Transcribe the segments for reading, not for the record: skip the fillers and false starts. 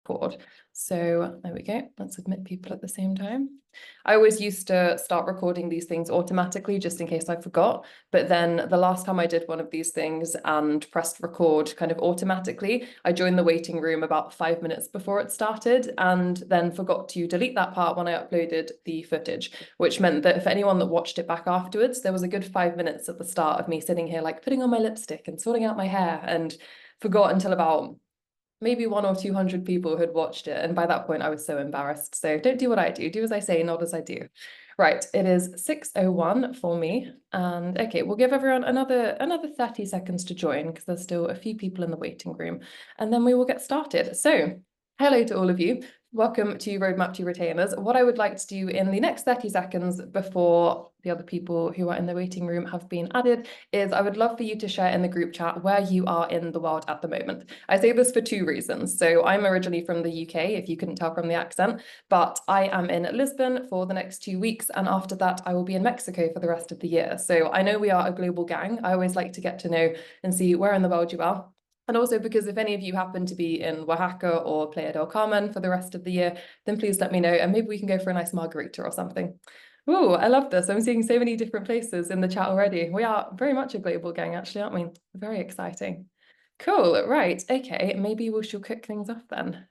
record. So there we go. Let's admit people at the same time. I always used to start recording these things automatically just in case I forgot. But then the last time I did one of these things and pressed record kind of automatically, I joined the waiting room about 5 minutes before it started and then forgot to delete that part when I uploaded the footage, which meant that for anyone that watched it back afterwards, there was a good 5 minutes at the start of me sitting here like putting on my lipstick and sorting out my hair and forgot until about maybe 100 or 200 people had watched it. And by that point, I was so embarrassed. So don't do what I do. Do as I say, not as I do. Right, it is 6:01 for me. And okay, we'll give everyone another 30 seconds to join because there's still a few people in the waiting room. And then we will get started. So hello to all of you. Welcome to Roadmap to Retainers. What I would like to do in the next 30 seconds before the other people who are in the waiting room have been added is I would love for you to share in the group chat where you are in the world at the moment. I say this for two reasons. So I'm originally from the UK, if you couldn't tell from the accent, but I am in Lisbon for the next 2 weeks. And after that, I will be in Mexico for the rest of the year. So I know we are a global gang. I always like to get to know and see where in the world you are. And also because if any of you happen to be in Oaxaca or Playa del Carmen for the rest of the year, then please let me know and maybe we can go for a nice margarita or something. Oh, I love this. I'm seeing so many different places in the chat already. We are very much a global gang, actually, aren't we? Very exciting. Cool, right, okay, maybe we shall kick things off then.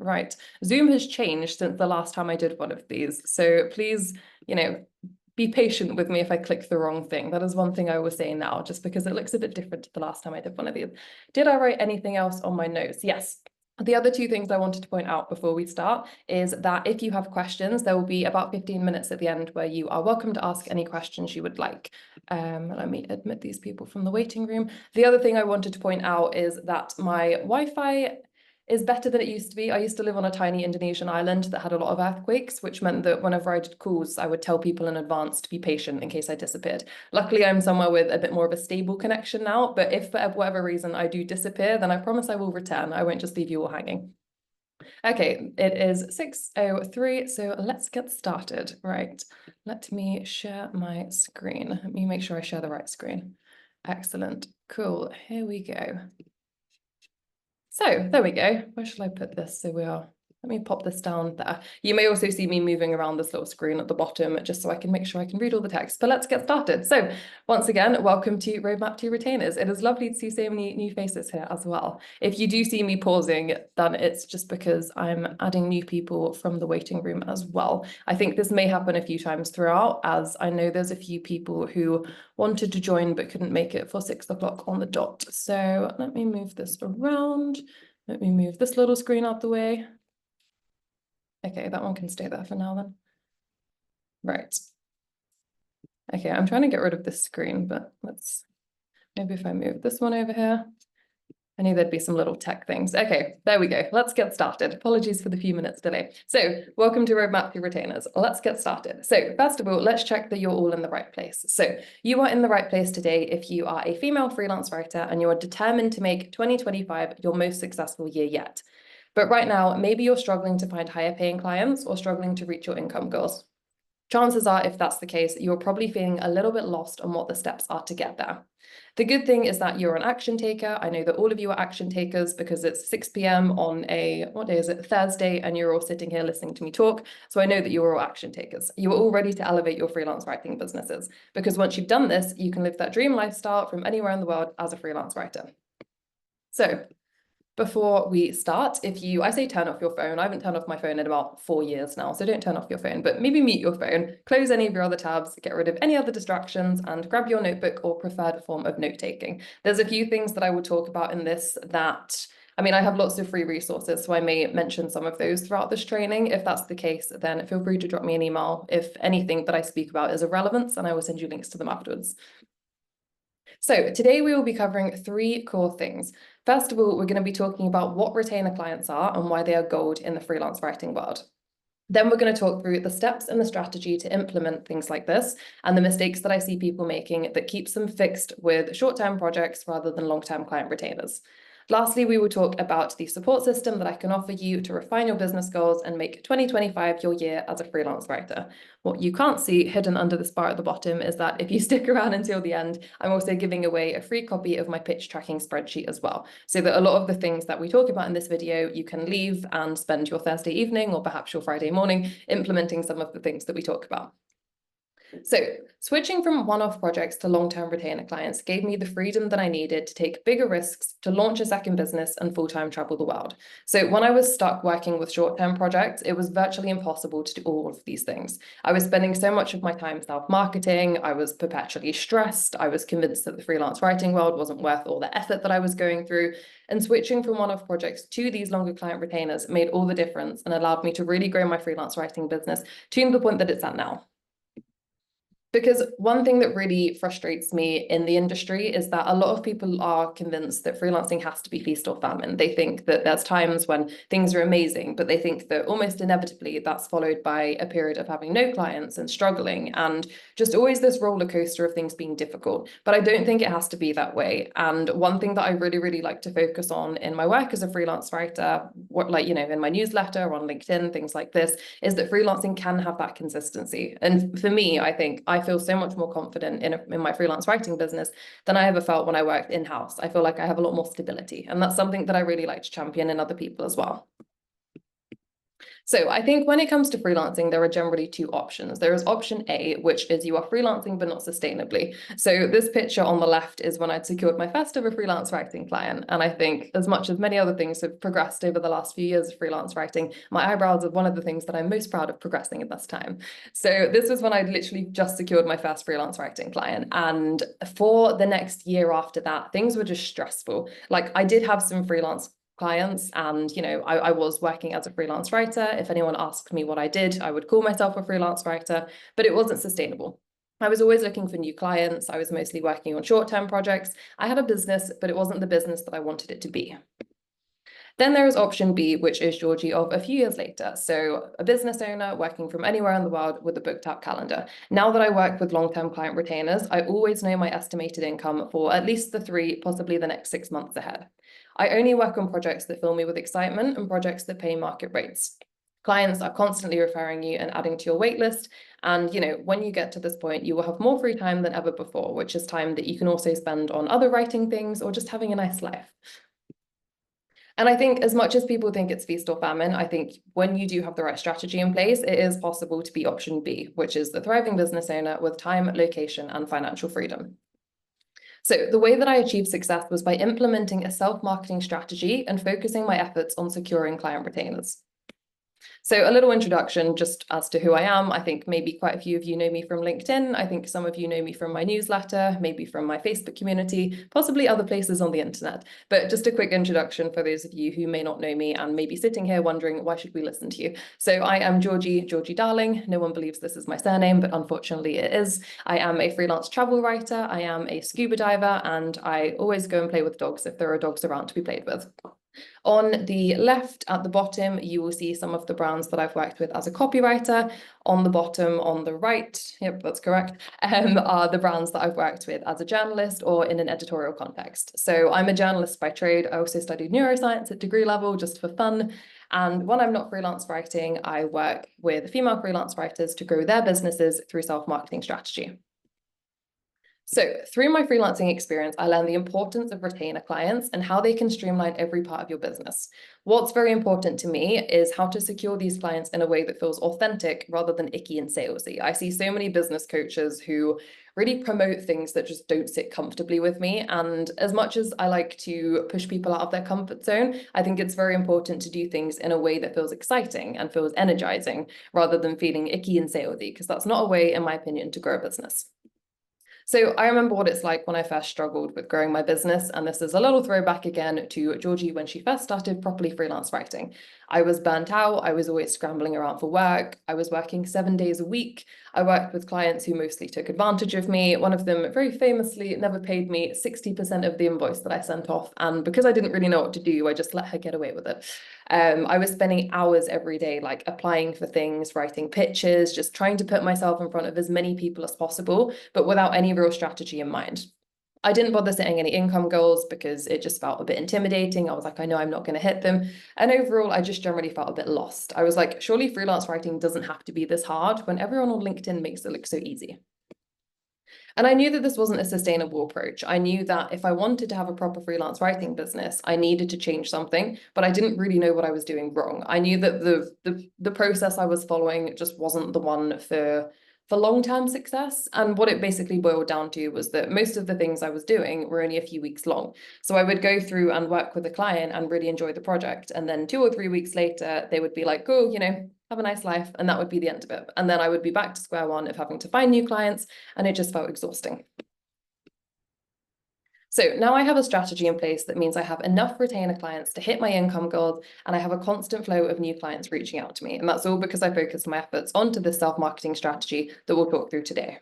Right, Zoom has changed since the last time I did one of these. So please, be patient with me if I click the wrong thing. That is one thing I always say now, just because it looks a bit different to the last time I did one of these. Did I write anything else on my notes? Yes. The other two things I wanted to point out before we start is that if you have questions, there will be about 15 minutes at the end where you are welcome to ask any questions you would like. Let me admit these people from the waiting room. The other thing I wanted to point out is that my Wi-Fi is better than it used to be. I used to live on a tiny Indonesian island that had a lot of earthquakes, which meant that whenever I did calls, I would tell people in advance to be patient in case I disappeared. Luckily, I'm somewhere with a bit more of a stable connection now, but if for whatever reason I do disappear, then I promise I will return. I won't just leave you all hanging. Okay, it is 6:03, so let's get started. Right, let me share my screen. Let me make sure I share the right screen. Excellent, cool, here we go. So there we go. Where shall I put this? So let me pop this down there. You may also see me moving around this little screen at the bottom just so I can make sure I can read all the text. But let's get started. So once again, welcome to Roadmap to Retainers. It is lovely to see so many new faces here as well. If you do see me pausing, then it's just because I'm adding new people from the waiting room as well. I think this may happen a few times throughout, as I know there's a few people who wanted to join but couldn't make it for 6 o'clock on the dot. So let me move this around. Let me move this little screen out the way. Okay, that one can stay there for now then. Right. Okay, I'm trying to get rid of this screen, but maybe if I move this one over here. I knew there'd be some little tech things. Okay, there we go. Let's get started. Apologies for the few minutes delay. So welcome to Roadmap to Retainers. Let's get started. So first of all, let's check that you're all in the right place. So you are in the right place today if you are a female freelance writer and you are determined to make 2025 your most successful year yet. But right now, maybe you're struggling to find higher paying clients or struggling to reach your income goals. Chances are, if that's the case, you're probably feeling a little bit lost on what the steps are to get there. The good thing is that you're an action taker. I know that all of you are action takers because it's 6 p.m. on what day is it? Thursday, and you're all sitting here listening to me talk. So I know that you're all action takers. You're all ready to elevate your freelance writing businesses because once you've done this, you can live that dream lifestyle from anywhere in the world as a freelance writer. So before we start, I say turn off your phone. I haven't turned off my phone in about 4 years now, so don't turn off your phone, but maybe mute your phone, close any of your other tabs, get rid of any other distractions, and grab your notebook or preferred form of note-taking. There's a few things that I will talk about in this that, I have lots of free resources, so I may mention some of those throughout this training. If that's the case, then feel free to drop me an email if anything that I speak about is of relevance, and I will send you links to them afterwards. So today we will be covering 3 core things. First of all, we're going to be talking about what retainer clients are and why they are gold in the freelance writing world. Then we're going to talk through the steps and the strategy to implement things like this and the mistakes that I see people making that keeps them fixed with short-term projects rather than long-term client retainers. Lastly, we will talk about the support system that I can offer you to refine your business goals and make 2025 your year as a freelance writer. What you can't see hidden under this bar at the bottom is that if you stick around until the end, I'm also giving away a free copy of my pitch tracking spreadsheet as well. So that a lot of the things that we talk about in this video, you can leave and spend your Thursday evening or perhaps your Friday morning implementing some of the things that we talk about. So switching from one-off projects to long-term retainer clients gave me the freedom that I needed to take bigger risks, to launch a second business and full-time travel the world. So when I was stuck working with short-term projects, it was virtually impossible to do all of these things. I was spending so much of my time self-marketing. I was perpetually stressed. I was convinced that the freelance writing world wasn't worth all the effort that I was going through. And switching from one-off projects to these longer client retainers made all the difference and allowed me to really grow my freelance writing business to the point that it's at now. Because one thing that really frustrates me in the industry is that a lot of people are convinced that freelancing has to be feast or famine. They think that there's times when things are amazing, but they think that almost inevitably that's followed by a period of having no clients and struggling and just always this roller coaster of things being difficult. But I don't think it has to be that way. And one thing that I really, really like to focus on in my work as a freelance writer, in my newsletter, on LinkedIn, things like this, is that freelancing can have that consistency. And for me, I think I feel so much more confident in my freelance writing business than I ever felt when I worked in-house. I feel like I have a lot more stability, and that's something that I really like to champion in other people as well. So I think when it comes to freelancing, there are generally two options. There is option A, which is you are freelancing, but not sustainably. So this picture on the left is when I'd secured my first ever freelance writing client. And I think as much as many other things have progressed over the last few years of freelance writing, my eyebrows are one of the things that I'm most proud of progressing at this time. So this was when I'd literally just secured my first freelance writing client. And for the next year after that, things were just stressful. Like I did have some freelance clients and I was working as a freelance writer. If anyone asked me what I did, I would call myself a freelance writer, but it wasn't sustainable. I was always looking for new clients. I was mostly working on short-term projects. I had a business, but it wasn't the business that I wanted it to be. Then there is option B, which is Georgie of a few years later. So a business owner working from anywhere in the world with a booked out calendar. Now that I work with long-term client retainers, I always know my estimated income for at least the 3, possibly the next 6 months ahead. I only work on projects that fill me with excitement and projects that pay market rates. Clients are constantly referring you and adding to your waitlist. And when you get to this point, you will have more free time than ever before, which is time that you can also spend on other writing things or just having a nice life. And I think as much as people think it's feast or famine, I think when you do have the right strategy in place, it is possible to be option B, which is the thriving business owner with time, location, and financial freedom. So the way that I achieved success was by implementing a self-marketing strategy and focusing my efforts on securing client retainers. So a little introduction just as to who I am. I think maybe quite a few of you know me from LinkedIn. I think some of you know me from my newsletter, maybe from my Facebook community, possibly other places on the internet. But just a quick introduction for those of you who may not know me and may be sitting here wondering, why should we listen to you? So I am Georgie Darling. No one believes this is my surname, but unfortunately it is. I am a freelance travel writer. I am a scuba diver, and I always go and play with dogs if there are dogs around to be played with. On the left at the bottom, you will see some of the brands that I've worked with as a copywriter. On the bottom on the right, yep, that's correct, are the brands that I've worked with as a journalist or in an editorial context. So I'm a journalist by trade. I also studied neuroscience at degree level just for fun. And when I'm not freelance writing, I work with female freelance writers to grow their businesses through self-marketing strategy. So through my freelancing experience, I learned the importance of retainer clients and how they can streamline every part of your business. What's very important to me is how to secure these clients in a way that feels authentic rather than icky and salesy. I see so many business coaches who really promote things that just don't sit comfortably with me. And as much as I like to push people out of their comfort zone, I think it's very important to do things in a way that feels exciting and feels energizing rather than feeling icky and salesy, because that's not a way, in my opinion, to grow a business. So I remember what it's like when I first struggled with growing my business, and this is a little throwback again to Georgie when she first started properly freelance writing. I was burnt out. I was always scrambling around for work. I was working 7 days a week. I worked with clients who mostly took advantage of me. One of them very famously never paid me 60% of the invoice that I sent off. And because I didn't really know what to do, I just let her get away with it. I was spending hours every day, like applying for things, writing pitches, just trying to put myself in front of as many people as possible, but without any real strategy in mind. I didn't bother setting any income goals because it just felt a bit intimidating. I was like, I know I'm not going to hit them. And overall, I just generally felt a bit lost. I was like, surely freelance writing doesn't have to be this hard when everyone on LinkedIn makes it look so easy. And I knew that this wasn't a sustainable approach. I knew that if I wanted to have a proper freelance writing business, I needed to change something, but I didn't really know what I was doing wrong. I knew that the process I was following just wasn't the one for long-term success. And what it basically boiled down to was that most of the things I was doing were only a few weeks long. So I would go through and work with a client and really enjoy the project. And then 2 or 3 weeks later, they would be like, cool, have a nice life. And that would be the end of it. And then I would be back to square one of having to find new clients, and it just felt exhausting. So now I have a strategy in place that means I have enough retainer clients to hit my income goals, and I have a constant flow of new clients reaching out to me. And that's all because I focused my efforts onto this self-marketing strategy that we'll talk through today.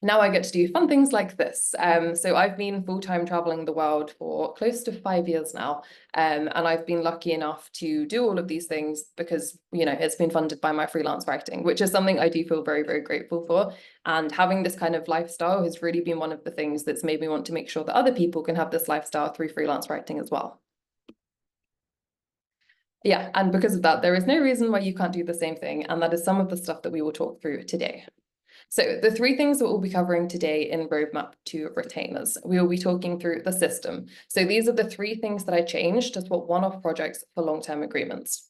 Now I get to do fun things like this. So I've been full-time traveling the world for close to 5 years now. And I've been lucky enough to do all of these things because, it's been funded by my freelance writing, which is something I do feel very, very grateful for. And having this kind of lifestyle has really been one of the things that's made me want to make sure that other people can have this lifestyle through freelance writing as well. Yeah, and because of that, there is no reason why you can't do the same thing. And that is some of the stuff that we will talk through today. So the 3 things that we'll be covering today in Roadmap to Retainers, we will be talking through the system. So these are the 3 things that I changed to swap one-off projects for long-term agreements.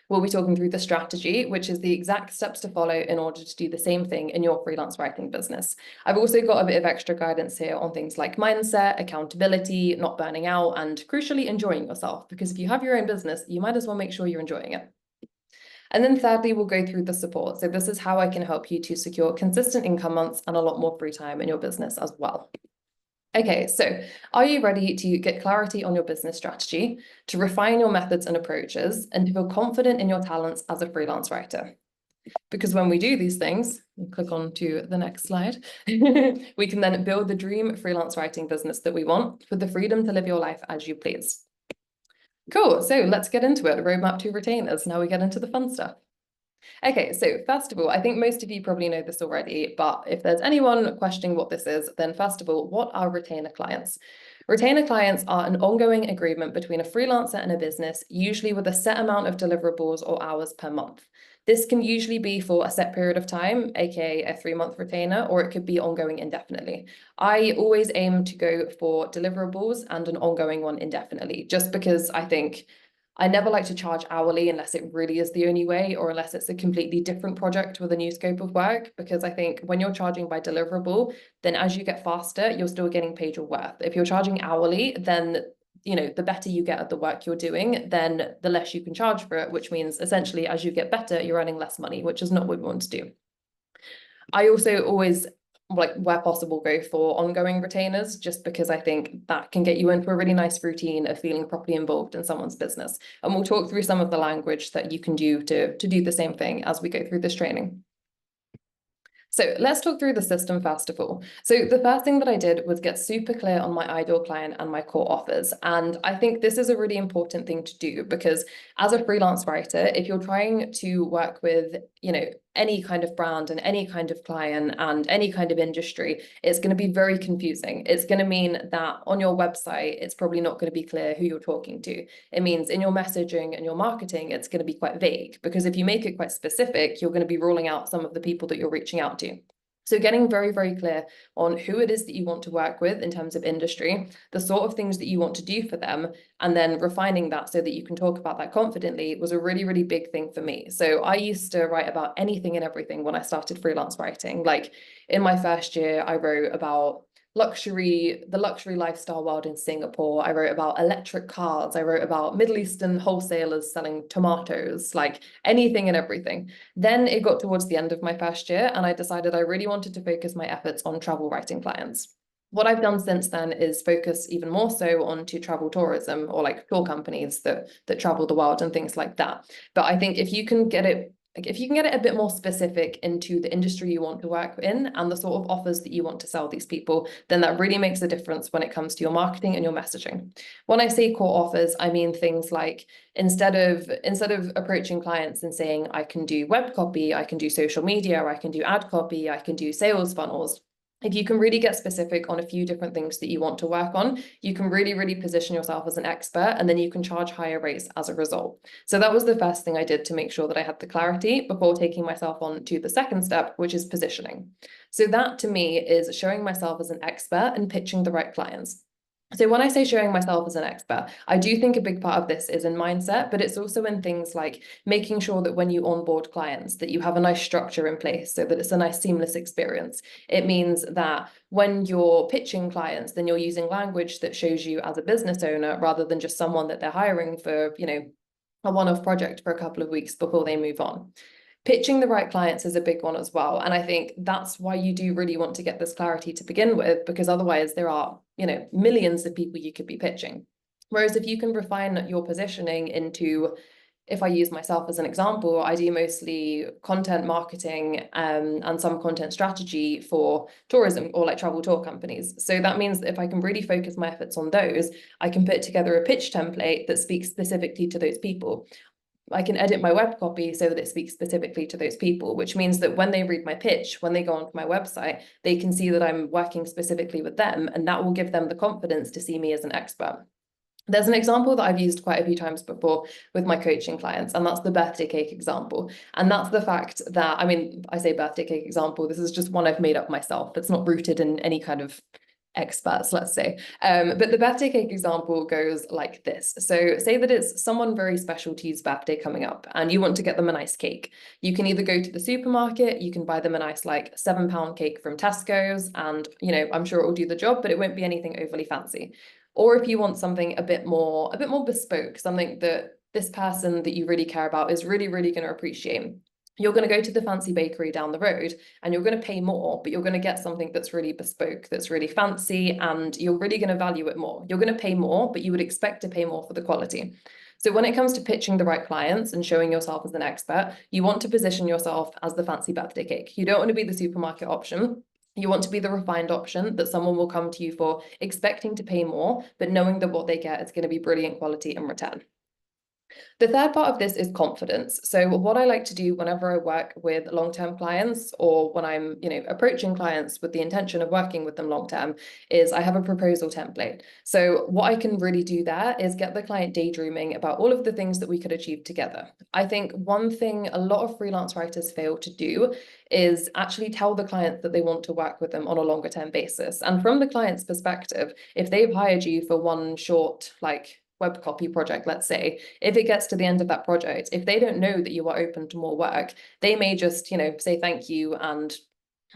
We'll be talking through the strategy, which is the exact steps to follow in order to do the same thing in your freelance writing business. I've also got a bit of extra guidance here on things like mindset, accountability, not burning out, and crucially enjoying yourself, because if you have your own business, you might as well make sure you're enjoying it. And then thirdly, we'll go through the support. So this is how I can help you to secure consistent income months and a lot more free time in your business as well. Okay, so are you ready to get clarity on your business strategy, to refine your methods and approaches, and to feel confident in your talents as a freelance writer? Because when we do these things, click on to the next slide, we can then build the dream freelance writing business that we want with the freedom to live your life as you please. Cool, so let's get into it. Roadmap to Retainers. Now we get into the fun stuff. Okay, so first of all, I think most of you probably know this already, but if there's anyone questioning what this is, then first of all, what are retainer clients? Retainer clients are an ongoing agreement between a freelancer and a business, usually with a set amount of deliverables or hours per month. This can usually be for a set period of time, aka a 3-month retainer, or it could be ongoing indefinitely. I always aim to go for deliverables and an ongoing one indefinitely, just because I never like to charge hourly unless it really is the only way, or unless it's a completely different project with a new scope of work, because I think when you're charging by deliverable, then as you get faster, you're still getting paid your worth. If you're charging hourly, then the better you get at the work you're doing, then the less you can charge for it, which means essentially as you get better, you're earning less money, which is not what we want to do. I also always, where possible, go for ongoing retainers, just because I think that can get you into a really nice routine of feeling properly involved in someone's business. And we'll talk through some of the language that you can do to do the same thing as we go through this training. So let's talk through the system first of all. So the first thing that I did was get super clear on my ideal client and my core offers. And I think this is a really important thing to do, because as a freelance writer, if you're trying to work with, any kind of brand and any kind of client and any kind of industry, it's going to be very confusing. It's going to mean that on your website, it's probably not going to be clear who you're talking to. It means in your messaging and your marketing, it's going to be quite vague, because if you make it quite specific, you're going to be ruling out some of the people that you're reaching out to. So getting very, very clear on who it is that you want to work with in terms of industry, the sort of things that you want to do for them, and then refining that so that you can talk about that confidently was a really, really big thing for me. So I used to write about anything and everything when I started freelance writing. Like in my first year, I wrote about the luxury lifestyle world in Singapore. I wrote about electric cars. I wrote about Middle Eastern wholesalers selling tomatoes, like anything and everything. Then it got towards the end of my first year, and I decided I really wanted to focus my efforts on travel writing clients. What I've done since then is focus even more so onto travel tourism, or like tour companies that travel the world and things like that. But I think if you can get it a bit more specific into the industry you want to work in and the sort of offers that you want to sell these people, then that really makes a difference when it comes to your marketing and your messaging. When I say core offers, I mean things like instead of approaching clients and saying, I can do web copy, I can do social media, I can do ad copy, I can do sales funnels. if you can really get specific on a few different things that you want to work on, you can really, really position yourself as an expert, and then you can charge higher rates as a result. So that was the first thing I did to make sure that I had the clarity before taking myself on to the second step, which is positioning. So that to me is showing myself as an expert and pitching the right clients. So when I say showing myself as an expert, I do think a big part of this is in mindset, but it's also in things like making sure that when you onboard clients, that you have a nice structure in place so that it's a nice seamless experience. It means that when you're pitching clients, then you're using language that shows you as a business owner rather than just someone that they're hiring for, a one-off project for a couple of weeks before they move on. Pitching the right clients is a big one as well. And I think that's why you do really want to get this clarity to begin with, because otherwise there are, millions of people you could be pitching. Whereas if you can refine your positioning into, if I use myself as an example, I do mostly content marketing and some content strategy for tourism or like travel tour companies. So that means that if I can really focus my efforts on those, I can put together a pitch template that speaks specifically to those people. I can edit my web copy so that it speaks specifically to those people, which means that when they read my pitch, when they go onto my website, they can see that I'm working specifically with them, and that will give them the confidence to see me as an expert. There's an example that I've used quite a few times before with my coaching clients, and that's the birthday cake example. And that's the fact that, I say birthday cake example, this is just one I've made up myself. It's not rooted in any kind of experts, let's say. But the birthday cake example goes like this. So say that it's someone very special to you's birthday coming up and you want to get them a nice cake. You can either go to the supermarket, you can buy them a nice like £7 cake from Tesco's, and I'm sure it will do the job, but it won't be anything overly fancy. Or if you want something a bit more bespoke, something that this person that you really care about is really, really going to appreciate, you're going to go to the fancy bakery down the road and you're going to pay more, but you're going to get something that's really bespoke, that's really fancy, and you're really going to value it more. You're going to pay more, but you would expect to pay more for the quality. So when it comes to pitching the right clients and showing yourself as an expert, you want to position yourself as the fancy birthday cake. You don't want to be the supermarket option. You want to be the refined option that someone will come to you for, expecting to pay more, but knowing that what they get is going to be brilliant quality in return. The third part of this is confidence. So what I like to do whenever I work with long-term clients, or when I'm, approaching clients with the intention of working with them long-term, is I have a proposal template. So what I can really do there is get the client daydreaming about all of the things that we could achieve together. I think one thing a lot of freelance writers fail to do is actually tell the client that they want to work with them on a longer term basis. And from the client's perspective, if they've hired you for one short, web copy project, let's say, if it gets to the end of that project, if they don't know that you are open to more work, they may just, say thank you and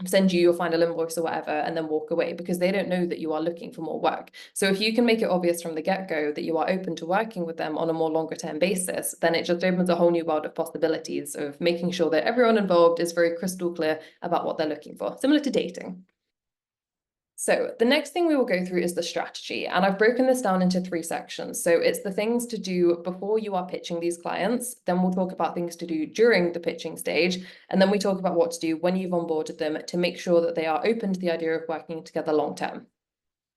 send you your final invoice or whatever, and then walk away because they don't know that you are looking for more work. So if you can make it obvious from the get-go that you are open to working with them on a more longer term basis, then it just opens a whole new world of possibilities of making sure that everyone involved is very crystal clear about what they're looking for, similar to dating. So the next thing we will go through is the strategy, and I've broken this down into 3 sections. So it's the things to do before you are pitching these clients, then we'll talk about things to do during the pitching stage, and then we talk about what to do when you've onboarded them to make sure that they are open to the idea of working together long term.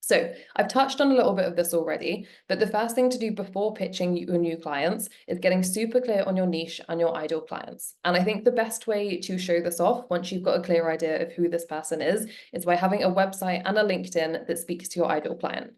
So I've touched on a little bit of this already, but the first thing to do before pitching your new clients is getting super clear on your niche and your ideal clients. And I think the best way to show this off, once you've got a clear idea of who this person is by having a website and a LinkedIn that speaks to your ideal client.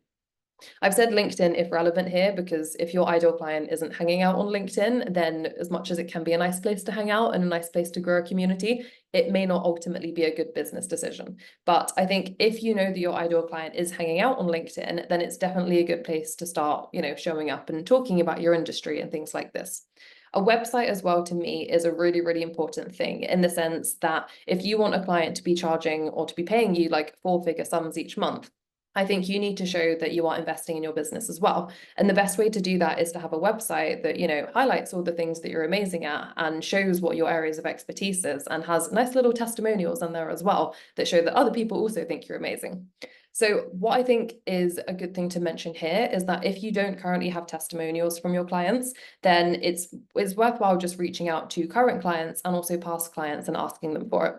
I've said LinkedIn if relevant here, because if your ideal client isn't hanging out on LinkedIn, then as much as it can be a nice place to hang out and a nice place to grow a community, it may not ultimately be a good business decision. But I think if you know that your ideal client is hanging out on LinkedIn, then it's definitely a good place to start, showing up and talking about your industry and things like this. A website as well, to me, is a really, really important thing, in the sense that if you want a client to be charging or to be paying you like 4-figure sums each month, I think you need to show that you are investing in your business as well. And the best way to do that is to have a website that, highlights all the things that you're amazing at and shows what your areas of expertise is, and has nice little testimonials in there as well that show that other people also think you're amazing. So what I think is a good thing to mention here is that if you don't currently have testimonials from your clients, then it's worthwhile just reaching out to current clients and also past clients and asking them for it.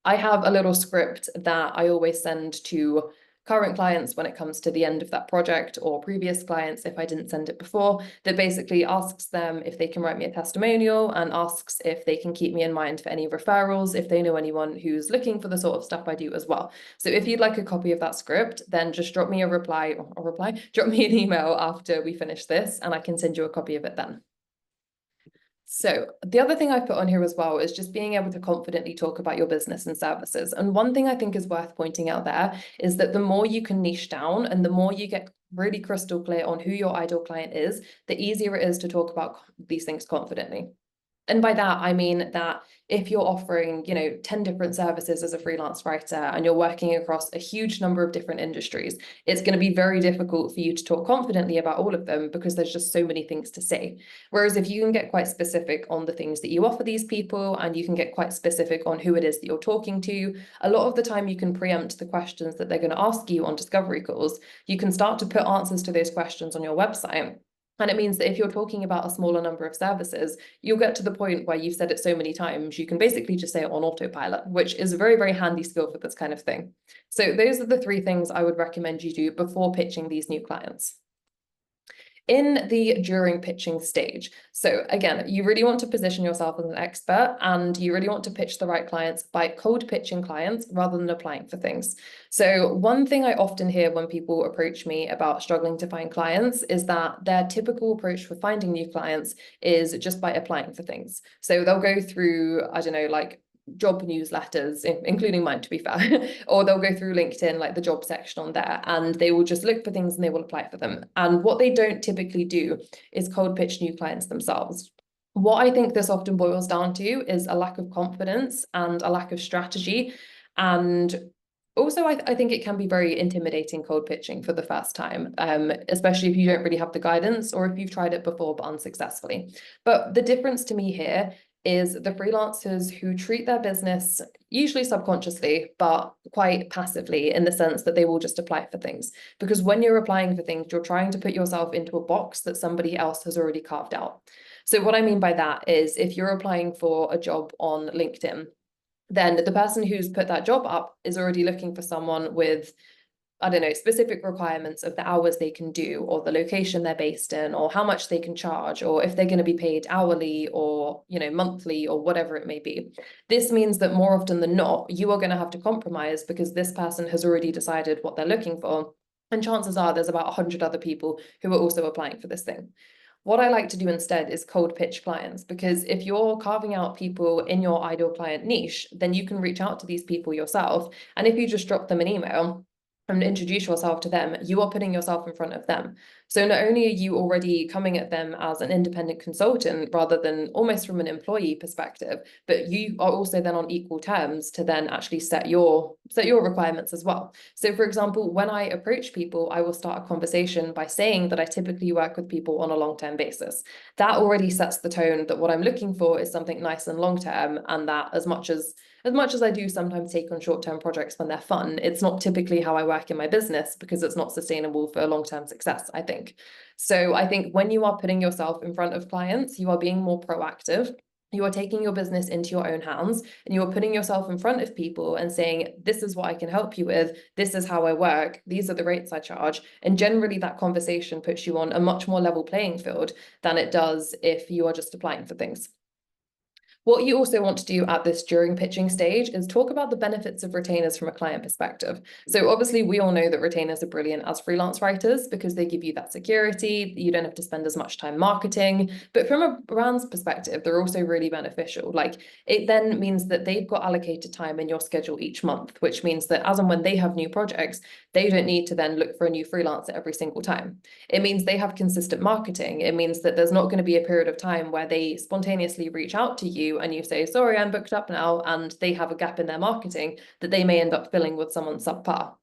I have a little script that I always send to current clients when it comes to the end of that project, or previous clients if I didn't send it before, that basically asks them if they can write me a testimonial and asks if they can keep me in mind for any referrals if they know anyone who's looking for the sort of stuff I do as well. So if you'd like a copy of that script, then just drop me drop me an email after we finish this and I can send you a copy of it then. So the other thing I put on here as well is just being able to confidently talk about your business and services. And one thing I think is worth pointing out there is that the more you can niche down and the more you get really crystal clear on who your ideal client is, the easier it is to talk about these things confidently. And by that, I mean that if you're offering, 10 different services as a freelance writer and you're working across a huge number of different industries, it's going to be very difficult for you to talk confidently about all of them because there's just so many things to say. Whereas if you can get quite specific on the things that you offer these people and you can get quite specific on who it is that you're talking to, a lot of the time you can preempt the questions that they're going to ask you on discovery calls. You can start to put answers to those questions on your website. And it means that if you're talking about a smaller number of services, you'll get to the point where you've said it so many times, you can basically just say it on autopilot, which is a very, very handy skill for this kind of thing. So those are the 3 things I would recommend you do before pitching these new clients. In the during pitching stage. So again, you really want to position yourself as an expert and you really want to pitch the right clients by cold pitching clients rather than applying for things. So one thing I often hear when people approach me about struggling to find clients is that their typical approach for finding new clients is just by applying for things. So they'll go through, I don't know, like job newsletters, including mine to be fair, or they'll go through LinkedIn, like the job section on there, and they will just look for things and they will apply for them. And what they don't typically do is cold pitch new clients themselves. What I think this often boils down to is a lack of confidence and a lack of strategy. And also, I think it can be very intimidating cold pitching for the first time, especially if you don't really have the guidance or if you've tried it before but unsuccessfully. But the difference to me here is the freelancers who treat their business, usually subconsciously, but quite passively in the sense that they will just apply for things. Because when you're applying for things, you're trying to put yourself into a box that somebody else has already carved out. So what I mean by that is if you're applying for a job on LinkedIn, then the person who's put that job up is already looking for someone with, I don't know, specific requirements of the hours they can do or the location they're based in or how much they can charge or if they're going to be paid hourly or, monthly or whatever it may be. This means that more often than not, you are going to have to compromise because this person has already decided what they're looking for. And chances are there's about 100 other people who are also applying for this thing. What I like to do instead is cold pitch clients, because if you're carving out people in your ideal client niche, then you can reach out to these people yourself. And if you just drop them an email and introduce yourself to them, you are putting yourself in front of them. So not only are you already coming at them as an independent consultant rather than almost from an employee perspective, but you are also then on equal terms to then actually set your requirements as well. So for example, when I approach people, I will start a conversation by saying that I typically work with people on a long-term basis. That already sets the tone that what I'm looking for is something nice and long-term, and that as much as I do sometimes take on short-term projects when they're fun, it's not typically how I work in my business because it's not sustainable for long-term success, I think. So I think when you are putting yourself in front of clients, you are being more proactive. You are taking your business into your own hands and you are putting yourself in front of people and saying, this is what I can help you with. This is how I work. These are the rates I charge. And generally that conversation puts you on a much more level playing field than it does if you are just applying for things. What you also want to do at this during pitching stage is talk about the benefits of retainers from a client perspective. So obviously we all know that retainers are brilliant as freelance writers because they give you that security. You don't have to spend as much time marketing, but from a brand's perspective, they're also really beneficial. Like it then means that they've got allocated time in your schedule each month, which means that as and when they have new projects, they don't need to then look for a new freelancer every single time. It means they have consistent marketing. It means that there's not going to be a period of time where they spontaneously reach out to you and you say, sorry, I'm booked up now, and they have a gap in their marketing that they may end up filling with someone subpar.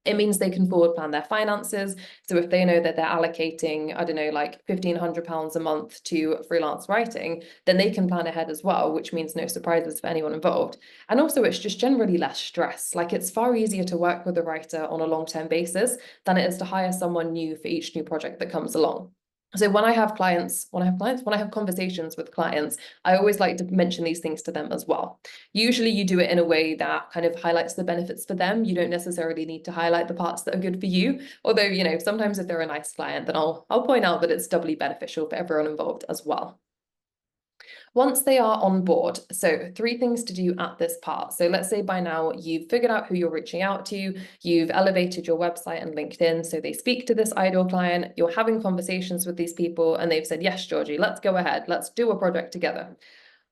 It means they can forward plan their finances. So if they know that they're allocating, I don't know, like £1,500 a month to freelance writing, then they can plan ahead as well, which means no surprises for anyone involved. And also it's just generally less stress. Like it's far easier to work with a writer on a long-term basis than it is to hire someone new for each new project that comes along. So when I have conversations with clients, I always like to mention these things to them as well. Usually you do it in a way that kind of highlights the benefits for them. You don't necessarily need to highlight the parts that are good for you. Although, you know, sometimes if they're a nice client, then I'll point out that it's doubly beneficial for everyone involved as well. Once they are on board, so 3 things to do at this part. So let's say by now you've figured out who you're reaching out to, you've elevated your website and LinkedIn, so they speak to this ideal client, you're having conversations with these people, and they've said, yes, Georgie, let's go ahead, let's do a project together.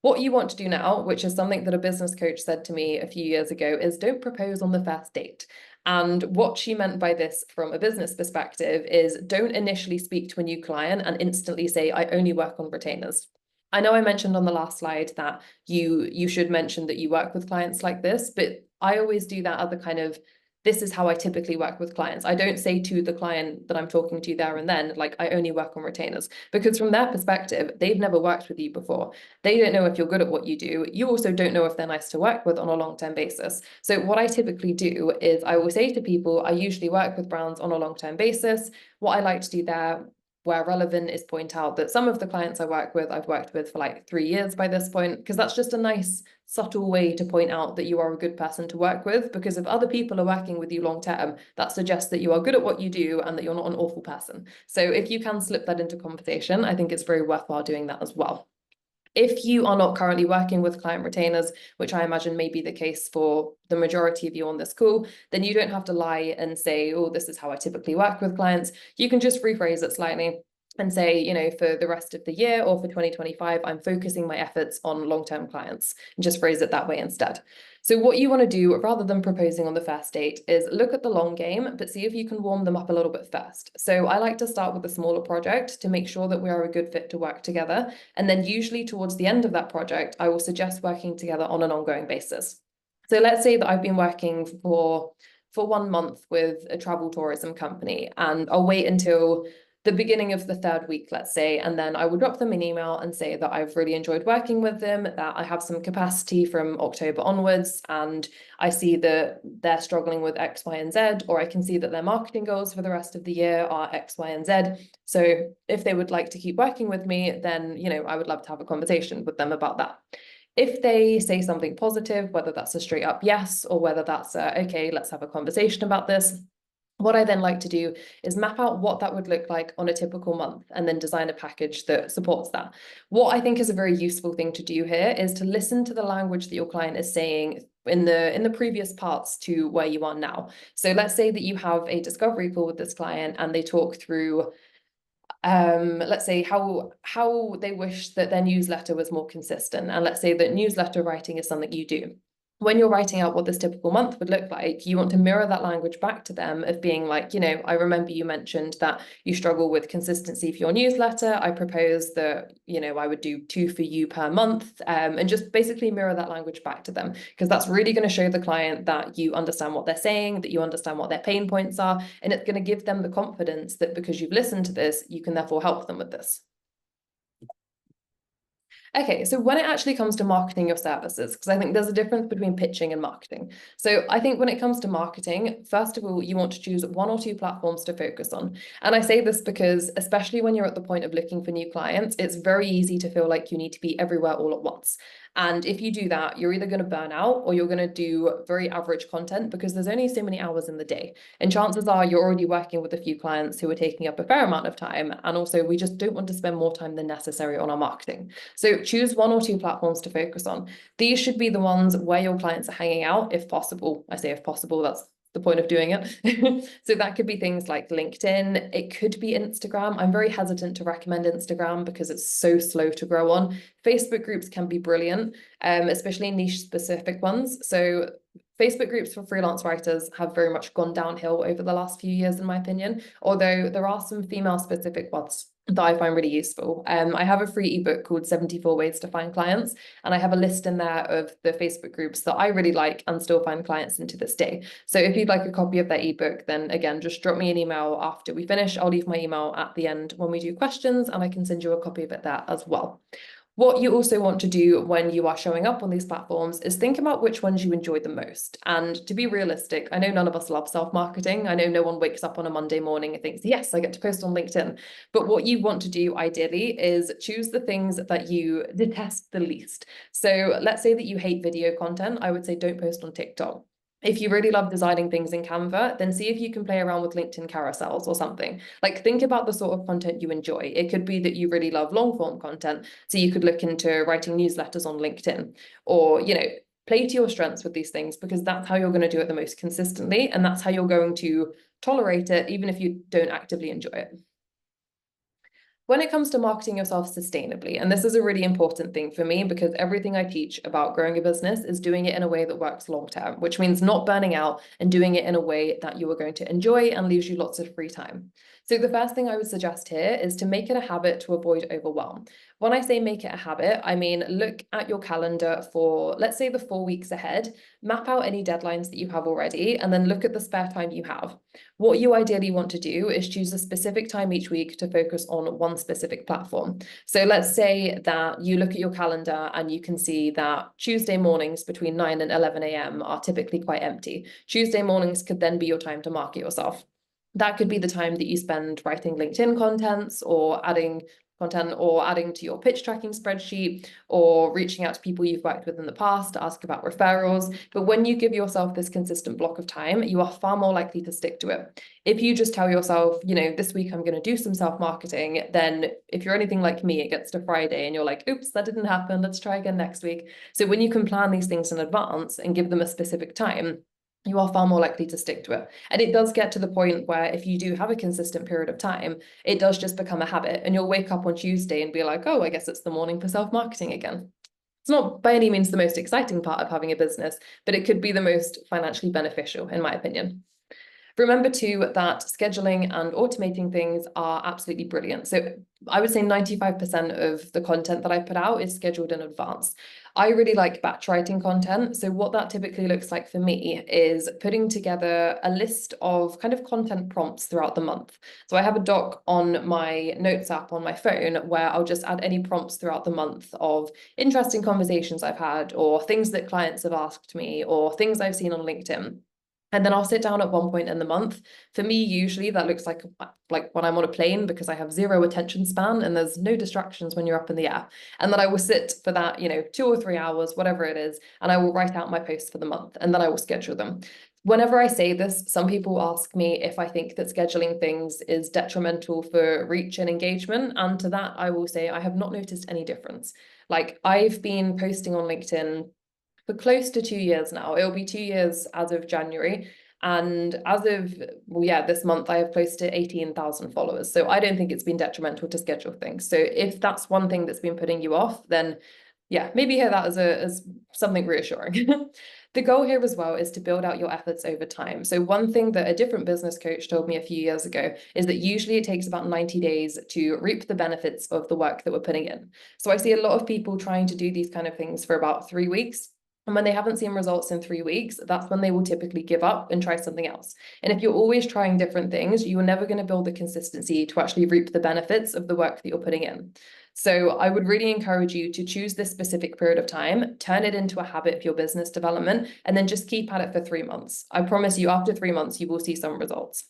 What you want to do now, which is something that a business coach said to me a few years ago, is don't propose on the first date. And what she meant by this from a business perspective is don't initially speak to a new client and instantly say, I only work on retainers. I know I mentioned on the last slide that you should mention that you work with clients like this, but I always do that other kind of, this is how I typically work with clients. I don't say to the client that I'm talking to there and then, like, I only work on retainers, because from their perspective, they've never worked with you before. They don't know if you're good at what you do. You also don't know if they're nice to work with on a long-term basis. So what I typically do is I will say to people, I usually work with brands on a long-term basis. What I like to do there, where relevant, is point out that some of the clients I've worked with for like 3 years by this point, because that's just a nice subtle way to point out that you are a good person to work with, because if other people are working with you long term, that suggests that you are good at what you do and that you're not an awful person. So if you can slip that into conversation, I think it's very worthwhile doing that as well. If you are not currently working with client retainers, which I imagine may be the case for the majority of you on this call, then you don't have to lie and say, oh, this is how I typically work with clients. You can just rephrase it slightly and say, you know, for the rest of the year or for 2025, I'm focusing my efforts on long-term clients, and just phrase it that way instead. So what you want to do, rather than proposing on the first date, is look at the long game, but see if you can warm them up a little bit first. So I like to start with a smaller project to make sure that we are a good fit to work together. And then usually towards the end of that project, I will suggest working together on an ongoing basis. So let's say that I've been working for 1 month with a travel tourism company, and I'll wait until the beginning of the 3rd week, let's say, and then I would drop them an email and say that I've really enjoyed working with them, that I have some capacity from October onwards, and I see that they're struggling with X, Y, and Z, or I can see that their marketing goals for the rest of the year are X, Y, and Z. So if they would like to keep working with me, then, you know, I would love to have a conversation with them about that. If they say something positive, whether that's a straight up yes, or whether that's okay, let's have a conversation about this, what I then like to do is map out what that would look like on a typical month and then design a package that supports that. What I think is a very useful thing to do here is to listen to the language that your client is saying in the previous parts to where you are now. So let's say that you have a discovery call with this client and they talk through let's say how they wish that their newsletter was more consistent, and let's say that newsletter writing is something you do. When you're writing out what this typical month would look like, you want to mirror that language back to them of being like, you know, I remember you mentioned that you struggle with consistency for your newsletter. I propose that, you know, I would do 2 for you per month, and just basically mirror that language back to them, because that's really going to show the client that you understand what they're saying, that you understand what their pain points are, and it's going to give them the confidence that because you've listened to this, you can therefore help them with this. Okay, so when it actually comes to marketing your services, because I think there's a difference between pitching and marketing. So I think when it comes to marketing, first of all, you want to choose 1 or 2 platforms to focus on. And I say this because, especially when you're at the point of looking for new clients, it's very easy to feel like you need to be everywhere all at once. And if you do that, you're either going to burn out or you're going to do very average content, because there's only so many hours in the day. And chances are you're already working with a few clients who are taking up a fair amount of time. And also, we just don't want to spend more time than necessary on our marketing. So choose 1 or 2 platforms to focus on. These should be the ones where your clients are hanging out, if possible. I say if possible, that's the point of doing it. So that could be things like LinkedIn. It could be Instagram. I'm very hesitant to recommend Instagram because it's so slow to grow on. Facebook groups can be brilliant, especially niche specific ones. So Facebook groups for freelance writers have very much gone downhill over the last few years, in my opinion, although there are some female specific ones that I find really useful. I have a free ebook called 74 Ways to Find Clients, and I have a list in there of the Facebook groups that I really like and still find clients into this day. So if you'd like a copy of that ebook, then again, just drop me an email after we finish. I'll leave my email at the end when we do questions, and I can send you a copy of it there as well. What you also want to do when you are showing up on these platforms is think about which ones you enjoy the most. And to be realistic, I know none of us love self-marketing. I know no one wakes up on a Monday morning and thinks, yes, I get to post on LinkedIn. But what you want to do ideally is choose the things that you detest the least. So let's say that you hate video content. I would say don't post on TikTok. If you really love designing things in Canva, then see if you can play around with LinkedIn carousels or something. Like, think about the sort of content you enjoy. It could be that you really love long form content, so you could look into writing newsletters on LinkedIn, or, play to your strengths with these things, because that's how you're going to do it the most consistently. And that's how you're going to tolerate it, even if you don't actively enjoy it. When it comes to marketing yourself sustainably, and this is a really important thing for me, because everything I teach about growing a business is doing it in a way that works long term, which means not burning out and doing it in a way that you are going to enjoy and leaves you lots of free time. So the first thing I would suggest here is to make it a habit to avoid overwhelm. When I say make it a habit, I mean look at your calendar for, let's say, the 4 weeks ahead, map out any deadlines that you have already, and then look at the spare time you have. What you ideally want to do is choose a specific time each week to focus on one specific platform. So let's say that you look at your calendar and you can see that Tuesday mornings between 9 and 11 a.m. are typically quite empty. Tuesday mornings could then be your time to market yourself. That could be the time that you spend writing LinkedIn contents or adding content, or adding to your pitch tracking spreadsheet, or reaching out to people you've worked with in the past to ask about referrals. But when you give yourself this consistent block of time, you are far more likely to stick to it. If you just tell yourself, this week I'm going to do some self-marketing, then if you're anything like me, it gets to Friday and you're like, oops, that didn't happen. Let's try again next week. So when you can plan these things in advance and give them a specific time, you are far more likely to stick to it. And it does get to the point where if you do have a consistent period of time, it does just become a habit, and you'll wake up on Tuesday and be like, oh, I guess it's the morning for self-marketing again. It's not by any means the most exciting part of having a business, but it could be the most financially beneficial, in my opinion. Remember too that scheduling and automating things are absolutely brilliant. So I would say 95% of the content that I put out is scheduled in advance. I really like batch writing content. So what that typically looks like for me is putting together a list of kind of content prompts throughout the month. So I have a doc on my notes app on my phone where I'll just add any prompts throughout the month of interesting conversations I've had, or things that clients have asked me, or things I've seen on LinkedIn. And then I'll sit down at one point in the month. For me, usually that looks like when I'm on a plane, because I have zero attention span and there's no distractions when you're up in the air. And then I will sit for that, 2 or 3 hours, whatever it is, and I will write out my posts for the month, and then I will schedule them. Whenever I say this, some people ask me if I think that scheduling things is detrimental for reach and engagement. And to that, I will say I have not noticed any difference. Like, I've been posting on LinkedIn for close to 2 years now. It'll be 2 years as of January. And as of, this month, I have close to 18,000 followers. So I don't think it's been detrimental to schedule things. So if that's one thing that's been putting you off, then maybe hear that as something reassuring. The goal here as well is to build out your efforts over time. So one thing that a different business coach told me a few years ago is that usually it takes about 90 days to reap the benefits of the work that we're putting in. So I see a lot of people trying to do these kind of things for about 3 weeks. And when they haven't seen results in 3 weeks, that's when they will typically give up and try something else. And if you're always trying different things, you're never going to build the consistency to actually reap the benefits of the work that you're putting in. So I would really encourage you to choose this specific period of time, turn it into a habit for your business development, and then just keep at it for 3 months. I promise you, after 3 months, you will see some results.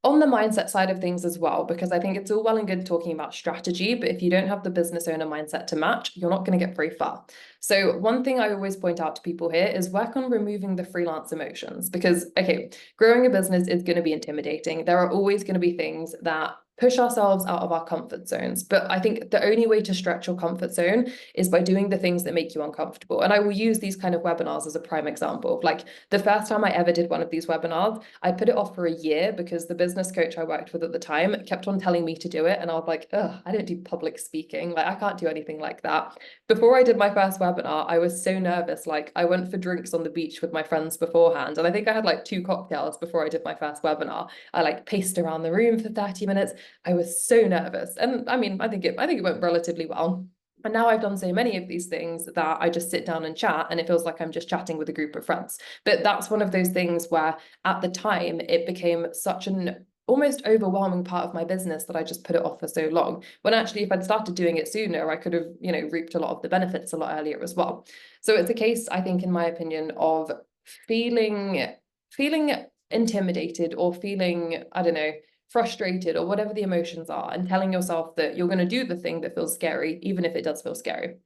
On the mindset side of things as well, because I think it's all well and good talking about strategy, but if you don't have the business owner mindset to match, you're not going to get very far. So one thing I always point out to people here is work on removing the freelance emotions, because, okay, growing a business is going to be intimidating. There are always going to be things that push ourselves out of our comfort zones. But I think the only way to stretch your comfort zone is by doing the things that make you uncomfortable. And I will use these kind of webinars as a prime example. Like, the first time I ever did one of these webinars, I put it off for a year because the business coach I worked with at the time kept on telling me to do it. And I was like, ugh, I don't do public speaking. Like, I can't do anything like that. Before I did my first webinar, I was so nervous. Like, I went for drinks on the beach with my friends beforehand. And I think I had like 2 cocktails before I did my first webinar. I like paced around the room for 30 minutes. I was so nervous. And I mean, I think it went relatively well. And now I've done so many of these things that I just sit down and chat, and it feels like I'm just chatting with a group of friends. But that's one of those things where at the time it became such an almost overwhelming part of my business that I just put it off for so long. When actually, if I'd started doing it sooner, I could have, reaped a lot of the benefits a lot earlier as well. So it's a case, I think, in my opinion, of feeling intimidated or feeling, I don't know, frustrated or whatever the emotions are, and telling yourself that you're going to do the thing that feels scary, even if it does feel scary.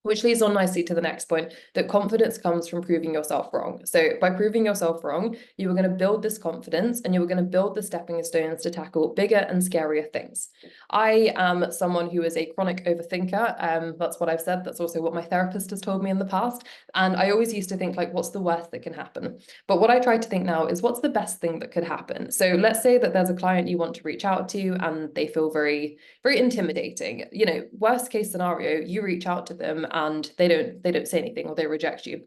Which leads on nicely to the next point, that confidence comes from proving yourself wrong. So by proving yourself wrong, you are going to build this confidence, and you are going to build the stepping stones to tackle bigger and scarier things. I am someone who is a chronic overthinker. That's what I've said. That's also what my therapist has told me in the past. And I always used to think, like, what's the worst that can happen? But what I try to think now is, what's the best thing that could happen? So let's say that there's a client you want to reach out to and they feel very, very intimidating. Worst case scenario, you reach out to them and they don't say anything, or they reject you.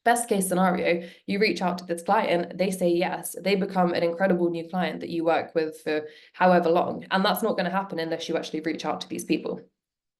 Best case scenario, you reach out to this client, they say yes, they become an incredible new client that you work with for however long. And that's not going to happen unless you actually reach out to these people.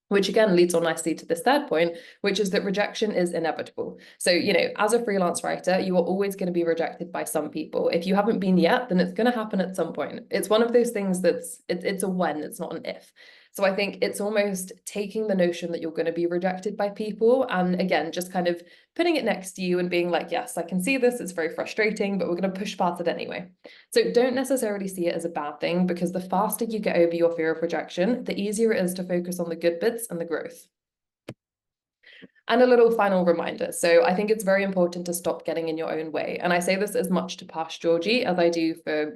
Which again leads on nicely to this third point, which is that rejection is inevitable. So, as a freelance writer, you are always going to be rejected by some people. If you haven't been yet, then it's going to happen at some point. It's one of those things it's a when, it's not an if. So I think it's almost taking the notion that you're going to be rejected by people, and again, just kind of putting it next to you and being like, yes, I can see this, it's very frustrating, but we're going to push past it anyway. So don't necessarily see it as a bad thing, because the faster you get over your fear of rejection, the easier it is to focus on the good bits and the growth. And a little final reminder. So I think it's very important to stop getting in your own way. And I say this as much to past Georgie as I do for,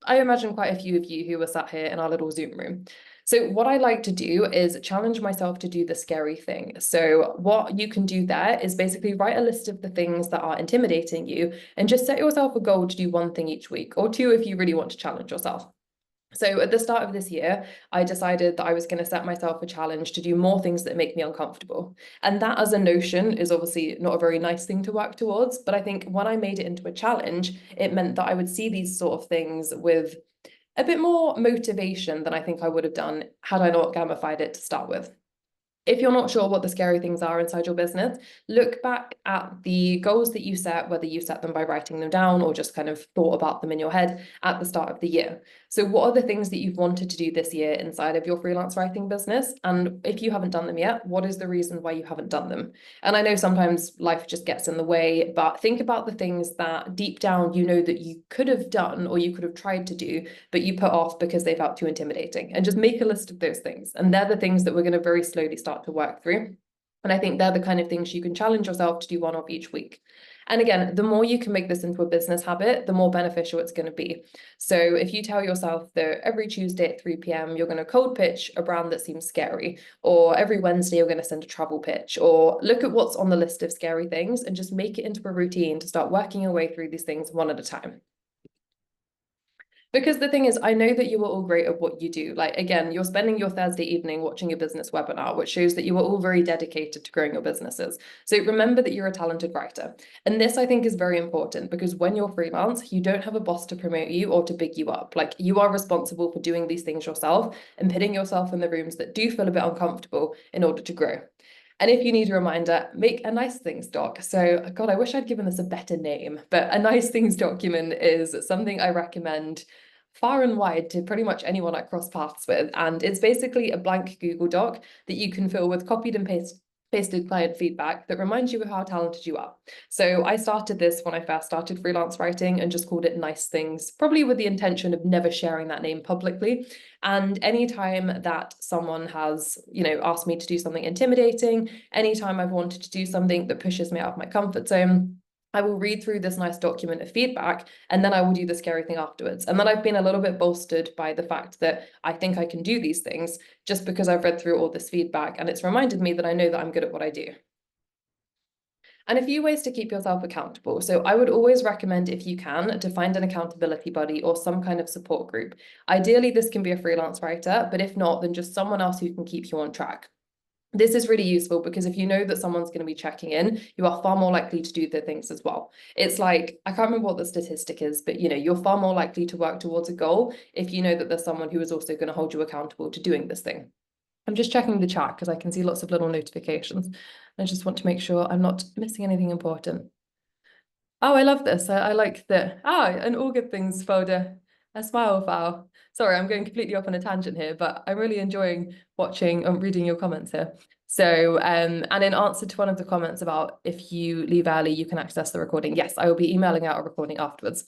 I imagine quite a few of you who were sat here in our little Zoom room. So what I like to do is challenge myself to do the scary thing. So what you can do there is basically write a list of the things that are intimidating you, and just set yourself a goal to do one thing each week, or two if you really want to challenge yourself. So at the start of this year, I decided that I was going to set myself a challenge to do more things that make me uncomfortable. And that as a notion is obviously not a very nice thing to work towards. But I think when I made it into a challenge, it meant that I would see these sort of things with a bit more motivation than I think I would have done had I not gamified it to start with. If you're not sure what the scary things are inside your business, look back at the goals that you set, whether you set them by writing them down or just kind of thought about them in your head at the start of the year. So what are the things that you've wanted to do this year inside of your freelance writing business? And if you haven't done them yet, what is the reason why you haven't done them? And I know sometimes life just gets in the way, but think about the things that deep down you know that you could have done or you could have tried to do, but you put off because they felt too intimidating. And just make a list of those things. And they're the things that we're going to very slowly start to work through. And I think they're the kind of things you can challenge yourself to do one of each week. And again, the more you can make this into a business habit, the more beneficial it's going to be. So if you tell yourself that every Tuesday at 3 p.m. you're going to cold pitch a brand that seems scary, or every Wednesday you're going to send a travel pitch, or look at what's on the list of scary things and just make it into a routine to start working your way through these things one at a time. Because the thing is, I know that you are all great at what you do. Like, again, you're spending your Thursday evening watching a business webinar, which shows that you are all very dedicated to growing your businesses. So remember that you're a talented writer. And this, I think, is very important, because when you're freelance, you don't have a boss to promote you or to big you up. Like, you are responsible for doing these things yourself and putting yourself in the rooms that do feel a bit uncomfortable in order to grow. And if you need a reminder, make a nice things doc. So, God, I wish I'd given this a better name, but a nice things document is something I recommend far and wide to pretty much anyone I cross paths with. And it's basically a blank Google Doc that you can fill with copied and pasted client feedback that reminds you of how talented you are. So I started this when I first started freelance writing and just called it Nice Things, probably with the intention of never sharing that name publicly. And anytime that someone has, asked me to do something intimidating, anytime I've wanted to do something that pushes me out of my comfort zone, I will read through this nice document of feedback, and then I will do the scary thing afterwards. And then I've been a little bit bolstered by the fact that I think I can do these things just because I've read through all this feedback, and it's reminded me that I know that I'm good at what I do. And a few ways to keep yourself accountable. So I would always recommend, if you can, to find an accountability buddy or some kind of support group. Ideally, this can be a freelance writer, but if not, then just someone else who can keep you on track. This is really useful because if you know that someone's going to be checking in, you are far more likely to do the things as well. It's like, I can't remember what the statistic is, but you're far more likely to work towards a goal if you know that there's someone who is also going to hold you accountable to doing this thing. I'm just checking the chat because I can see lots of little notifications. I just want to make sure I'm not missing anything important. Oh, I love this. I like an all good things folder. A smile foul. Sorry, I'm going completely off on a tangent here, but I'm really enjoying watching and reading your comments here. So, and in answer to one of the comments about if you leave early, you can access the recording. Yes, I will be emailing out a recording afterwards.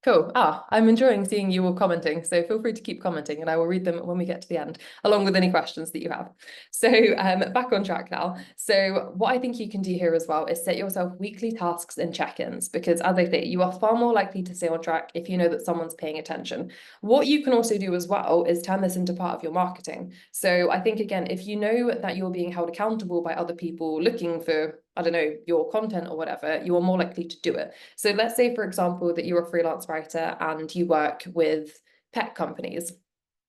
Cool. I'm enjoying seeing you all commenting, so feel free to keep commenting and I will read them when we get to the end, along with any questions that you have. So back on track now. So what I think you can do here as well is set yourself weekly tasks and check-ins, because as I say, you are far more likely to stay on track if you know that someone's paying attention. What you can also do as well is turn this into part of your marketing. So I think, again, if you know that you're being held accountable by other people looking for, I don't know, your content or whatever, you are more likely to do it. So let's say, for example, that you're a freelance writer and you work with pet companies.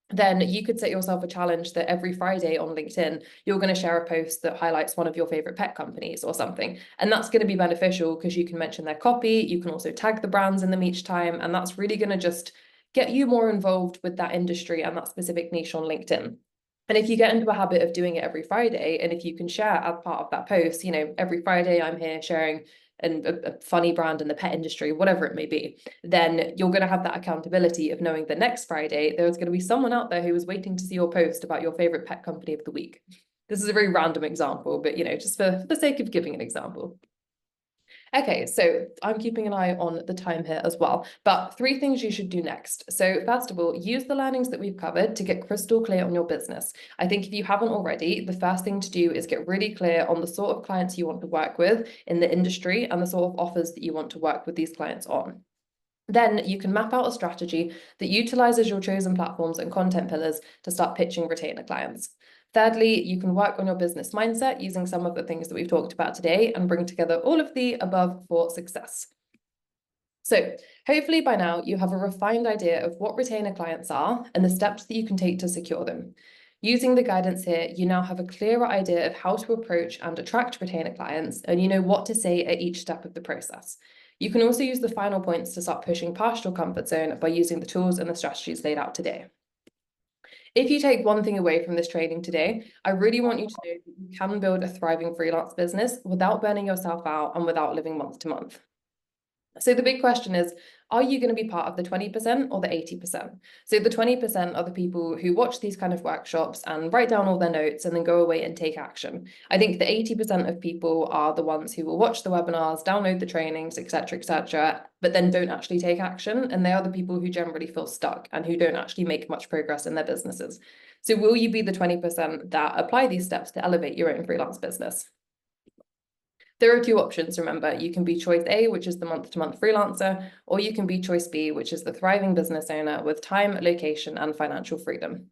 Then you could set yourself a challenge that every Friday on LinkedIn, you're going to share a post that highlights one of your favorite pet companies or something. And that's going to be beneficial because you can mention their copy. You can also tag the brands in them each time. And that's really going to just get you more involved with that industry and that specific niche on LinkedIn. And if you get into a habit of doing it every Friday, and if you can share as part of that post, you know, every Friday I'm here sharing a funny brand in the pet industry, whatever it may be, then you're going to have that accountability of knowing that next Friday, there's going to be someone out there who is waiting to see your post about your favorite pet company of the week. This is a very random example, but, you know, just for the sake of giving an example. Okay, so I'm keeping an eye on the time here as well, but 3 things you should do next. So first of all, use the learnings that we've covered to get crystal clear on your business. I think if you haven't already, the first thing to do is get really clear on the sort of clients you want to work with in the industry and the sort of offers that you want to work with these clients on. Then you can map out a strategy that utilizes your chosen platforms and content pillars to start pitching retainer clients. Thirdly, you can work on your business mindset using some of the things that we've talked about today and bring together all of the above for success. So hopefully by now you have a refined idea of what retainer clients are and the steps that you can take to secure them. Using the guidance here, you now have a clearer idea of how to approach and attract retainer clients, and you know what to say at each step of the process. You can also use the final points to start pushing past your comfort zone by using the tools and the strategies laid out today. If you take one thing away from this training today, I really want you to know that you can build a thriving freelance business without burning yourself out and without living month to month. So the big question is, are you going to be part of the 20% or the 80%? So the 20% are the people who watch these kind of workshops and write down all their notes and then go away and take action. I think the 80% of people are the ones who will watch the webinars, download the trainings, etc., but then don't actually take action. And they are the people who generally feel stuck and who don't actually make much progress in their businesses. So will you be the 20% that apply these steps to elevate your own freelance business? There are 2 options, remember. You can be choice A, which is the month-to-month freelancer, or you can be choice B, which is the thriving business owner with time, location, and financial freedom.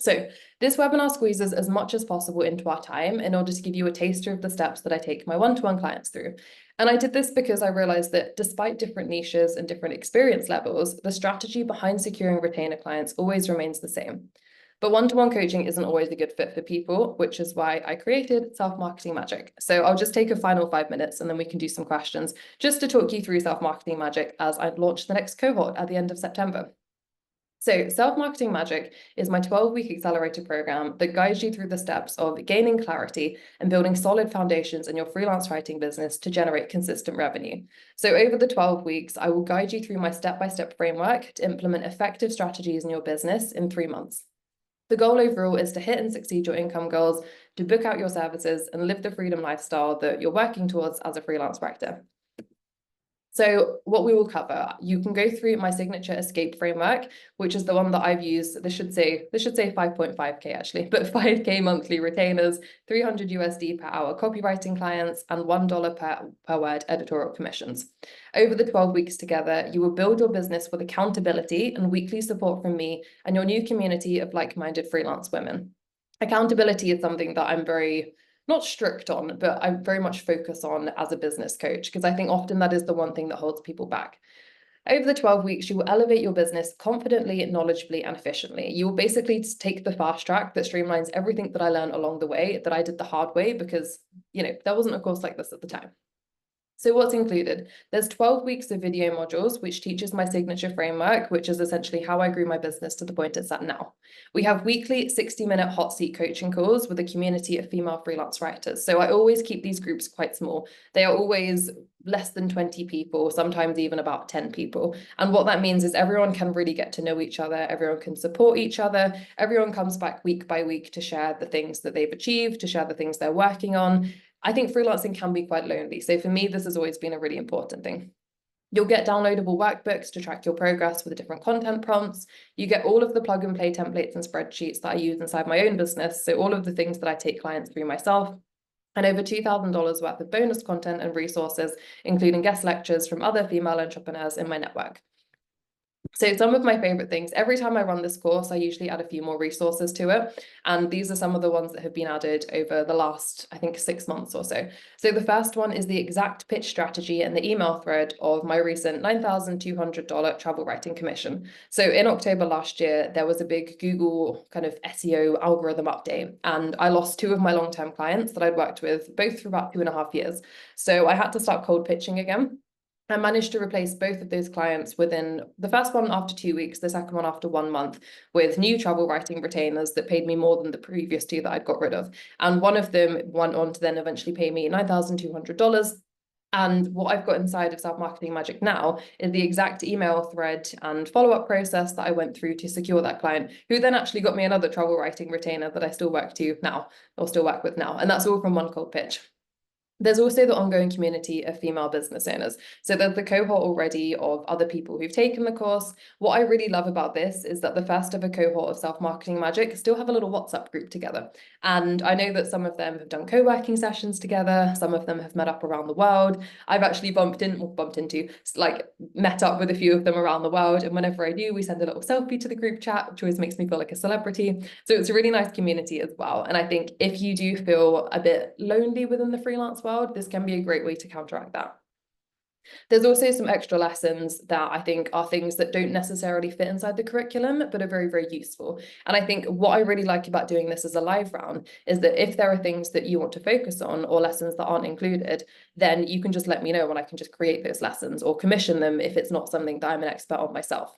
So this webinar squeezes as much as possible into our time in order to give you a taster of the steps that I take my one-to-one clients through. And I did this because I realized that despite different niches and different experience levels, the strategy behind securing retainer clients always remains the same. But one-to-one coaching isn't always a good fit for people, which is why I created Self-Marketing Magic. So I'll just take a final 5 minutes and then we can do some questions just to talk you through Self-Marketing Magic as I launch the next cohort at the end of September. So Self-Marketing Magic is my 12-week accelerator program that guides you through the steps of gaining clarity and building solid foundations in your freelance writing business to generate consistent revenue. So over the 12 weeks, I will guide you through my step-by-step framework to implement effective strategies in your business in 3 months. The goal overall is to hit and succeed your income goals, to book out your services, and live the freedom lifestyle that you're working towards as a freelance writer. So what we will cover, you can go through my signature escape framework, which is the one that I've used. This should say 5.5K actually, but 5K monthly retainers, 300 USD per hour copywriting clients, and $1 per word editorial commissions. Over the 12 weeks together, you will build your business with accountability and weekly support from me and your new community of like-minded freelance women. Accountability is something that I'm very not strict on, but I very much focus on as a business coach, because I think often that is the one thing that holds people back. Over the 12 weeks, you will elevate your business confidently, knowledgeably, and efficiently. You will basically take the fast track that streamlines everything that I learned along the way, that I did the hard way, because, you know, there wasn't a course like this at the time. So what's included? There's 12 weeks of video modules, which teaches my signature framework, which is essentially how I grew my business to the point it's at now. We have weekly 60-minute hot seat coaching calls with a community of female freelance writers. So I always keep these groups quite small. They are always less than 20 people, sometimes even about 10 people. And what that means is everyone can really get to know each other, everyone can support each other, everyone comes back week by week to share the things that they've achieved, to share the things they're working on. I think freelancing can be quite lonely. So for me, this has always been a really important thing. You'll get downloadable workbooks to track your progress with the different content prompts. You get all of the plug and play templates and spreadsheets that I use inside my own business. So all of the things that I take clients through myself, and over $2,000 worth of bonus content and resources, including guest lectures from other female entrepreneurs in my network. So some of my favorite things, every time I run this course, I usually add a few more resources to it. And these are some of the ones that have been added over the last, I think, 6 months or so. So the first one is the exact pitch strategy and the email thread of my recent $9,200 travel writing commission. So in October last year, there was a big Google kind of SEO algorithm update, and I lost 2 of my long-term clients that I'd worked with, both for about 2.5 years. So I had to start cold pitching again. I managed to replace both of those clients within the first one after 2 weeks, the second one after 1 month, with new travel writing retainers that paid me more than the previous 2 that I'd got rid of. And one of them went on to then eventually pay me $9,200. And what I've got inside of Self Marketing Magic now is the exact email thread and follow-up process that I went through to secure that client, who then actually got me another travel writing retainer that I still work with now. And that's all from one cold pitch. There's also the ongoing community of female business owners. So there's the cohort already of other people who've taken the course. What I really love about this is that the first ever cohort of Self Marketing Magic still have a little WhatsApp group together. And I know that some of them have done co-working sessions together. Some of them have met up around the world. I've actually met up with a few of them around the world. And whenever I do, we send a little selfie to the group chat, which always makes me feel like a celebrity. So it's a really nice community as well. And I think if you do feel a bit lonely within the freelance world, this can be a great way to counteract that. There's also some extra lessons that I think are things that don't necessarily fit inside the curriculum, but are very, very useful. And I think what I really like about doing this as a live round is that if there are things that you want to focus on or lessons that aren't included, then you can just let me know and I can just create those lessons or commission them if it's not something that I'm an expert on myself.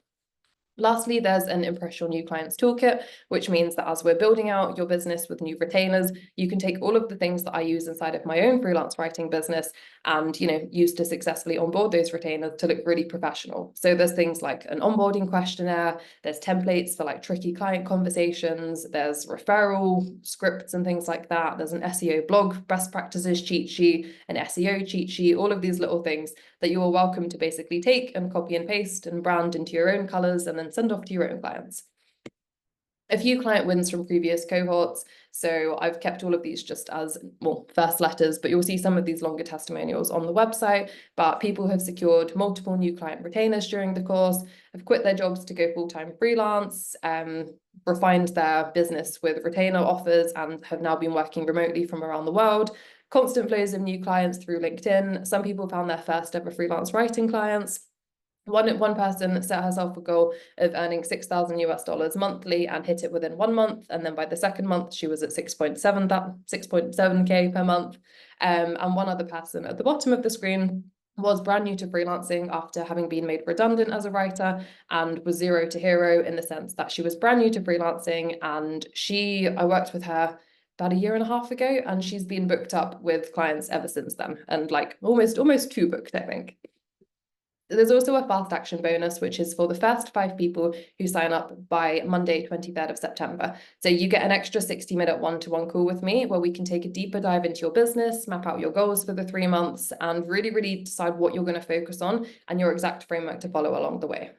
Lastly, there's an Impress Your New Clients toolkit, which means that as we're building out your business with new retainers, you can take all of the things that I use inside of my own freelance writing business and, use to successfully onboard those retainers to look really professional. So there's things like an onboarding questionnaire, there's templates for like tricky client conversations, there's referral scripts and things like that. There's an SEO blog best practices cheat sheet, an SEO cheat sheet, all of these little things that you are welcome to basically take and copy and paste and brand into your own colors and then send off to your own clients. A few client wins from previous cohorts. So I've kept all of these just as first letters, but you'll see some of these longer testimonials on the website. But people have secured multiple new client retainers during the course, have quit their jobs to go full-time freelance, refined their business with retainer offers, and have now been working remotely from around the world. Constant flows of new clients through LinkedIn. Some people found their first ever freelance writing clients. One person set herself a goal of earning $6,000 monthly and hit it within 1 month. And then by the second month, she was at 6.7K per month. And one other person at the bottom of the screen was brand new to freelancing after having been made redundant as a writer and was zero to hero in the sense that she was brand new to freelancing. And I worked with her about 1.5 years ago, and she's been booked up with clients ever since then, and like almost 2 booked, I think. There's also a fast action bonus, which is for the first 5 people who sign up by Monday, 23rd of September. So you get an extra 60-minute one-to-one call with me where we can take a deeper dive into your business, map out your goals for the 3 months, and really, really decide what you're going to focus on and your exact framework to follow along the way.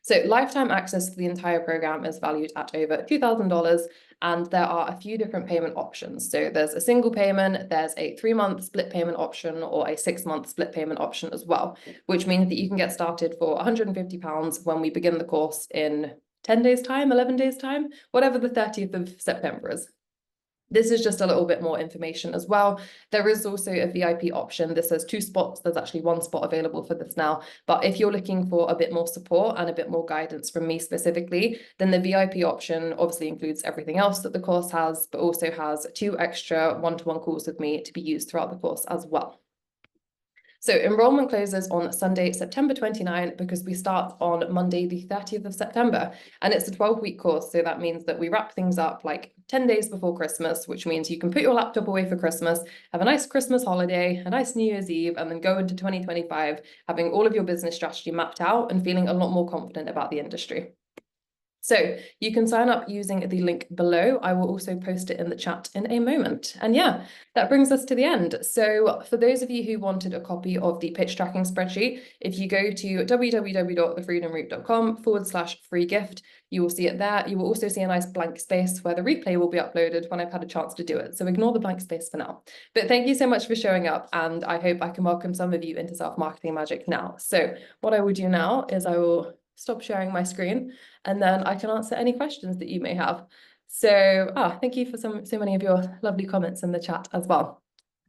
So lifetime access to the entire program is valued at over $2,000, and there are a few different payment options. So there's a single payment, there's a 3-month split payment option, or a 6-month split payment option as well, which means that you can get started for £150 when we begin the course in 10 days time, 11 days time, whatever the 30th of September is. This is just a little bit more information as well. There is also a VIP option. This has 2 spots. There's actually 1 spot available for this now. But if you're looking for a bit more support and a bit more guidance from me specifically, then the VIP option obviously includes everything else that the course has, but also has 2 extra one-to-one calls with me to be used throughout the course as well. So enrollment closes on Sunday, September 29, because we start on Monday, the 30th of September. And it's a 12-week course. So that means that we wrap things up like 10 days before Christmas, which means you can put your laptop away for Christmas, have a nice Christmas holiday, a nice New Year's Eve, and then go into 2025 having all of your business strategy mapped out and feeling a lot more confident about the industry. So you can sign up using the link below. I will also post it in the chat in a moment. And yeah, that brings us to the end. So for those of you who wanted a copy of the pitch tracking spreadsheet, if you go to www.thefreedomroute.com/free gift, you will see it there. You will also see a nice blank space where the replay will be uploaded when I've had a chance to do it. So ignore the blank space for now. But thank you so much for showing up, and I hope I can welcome some of you into Self-Marketing Magic now. So what I will do now is I will stop sharing my screen, and then I can answer any questions that you may have. So thank you for so many of your lovely comments in the chat as well.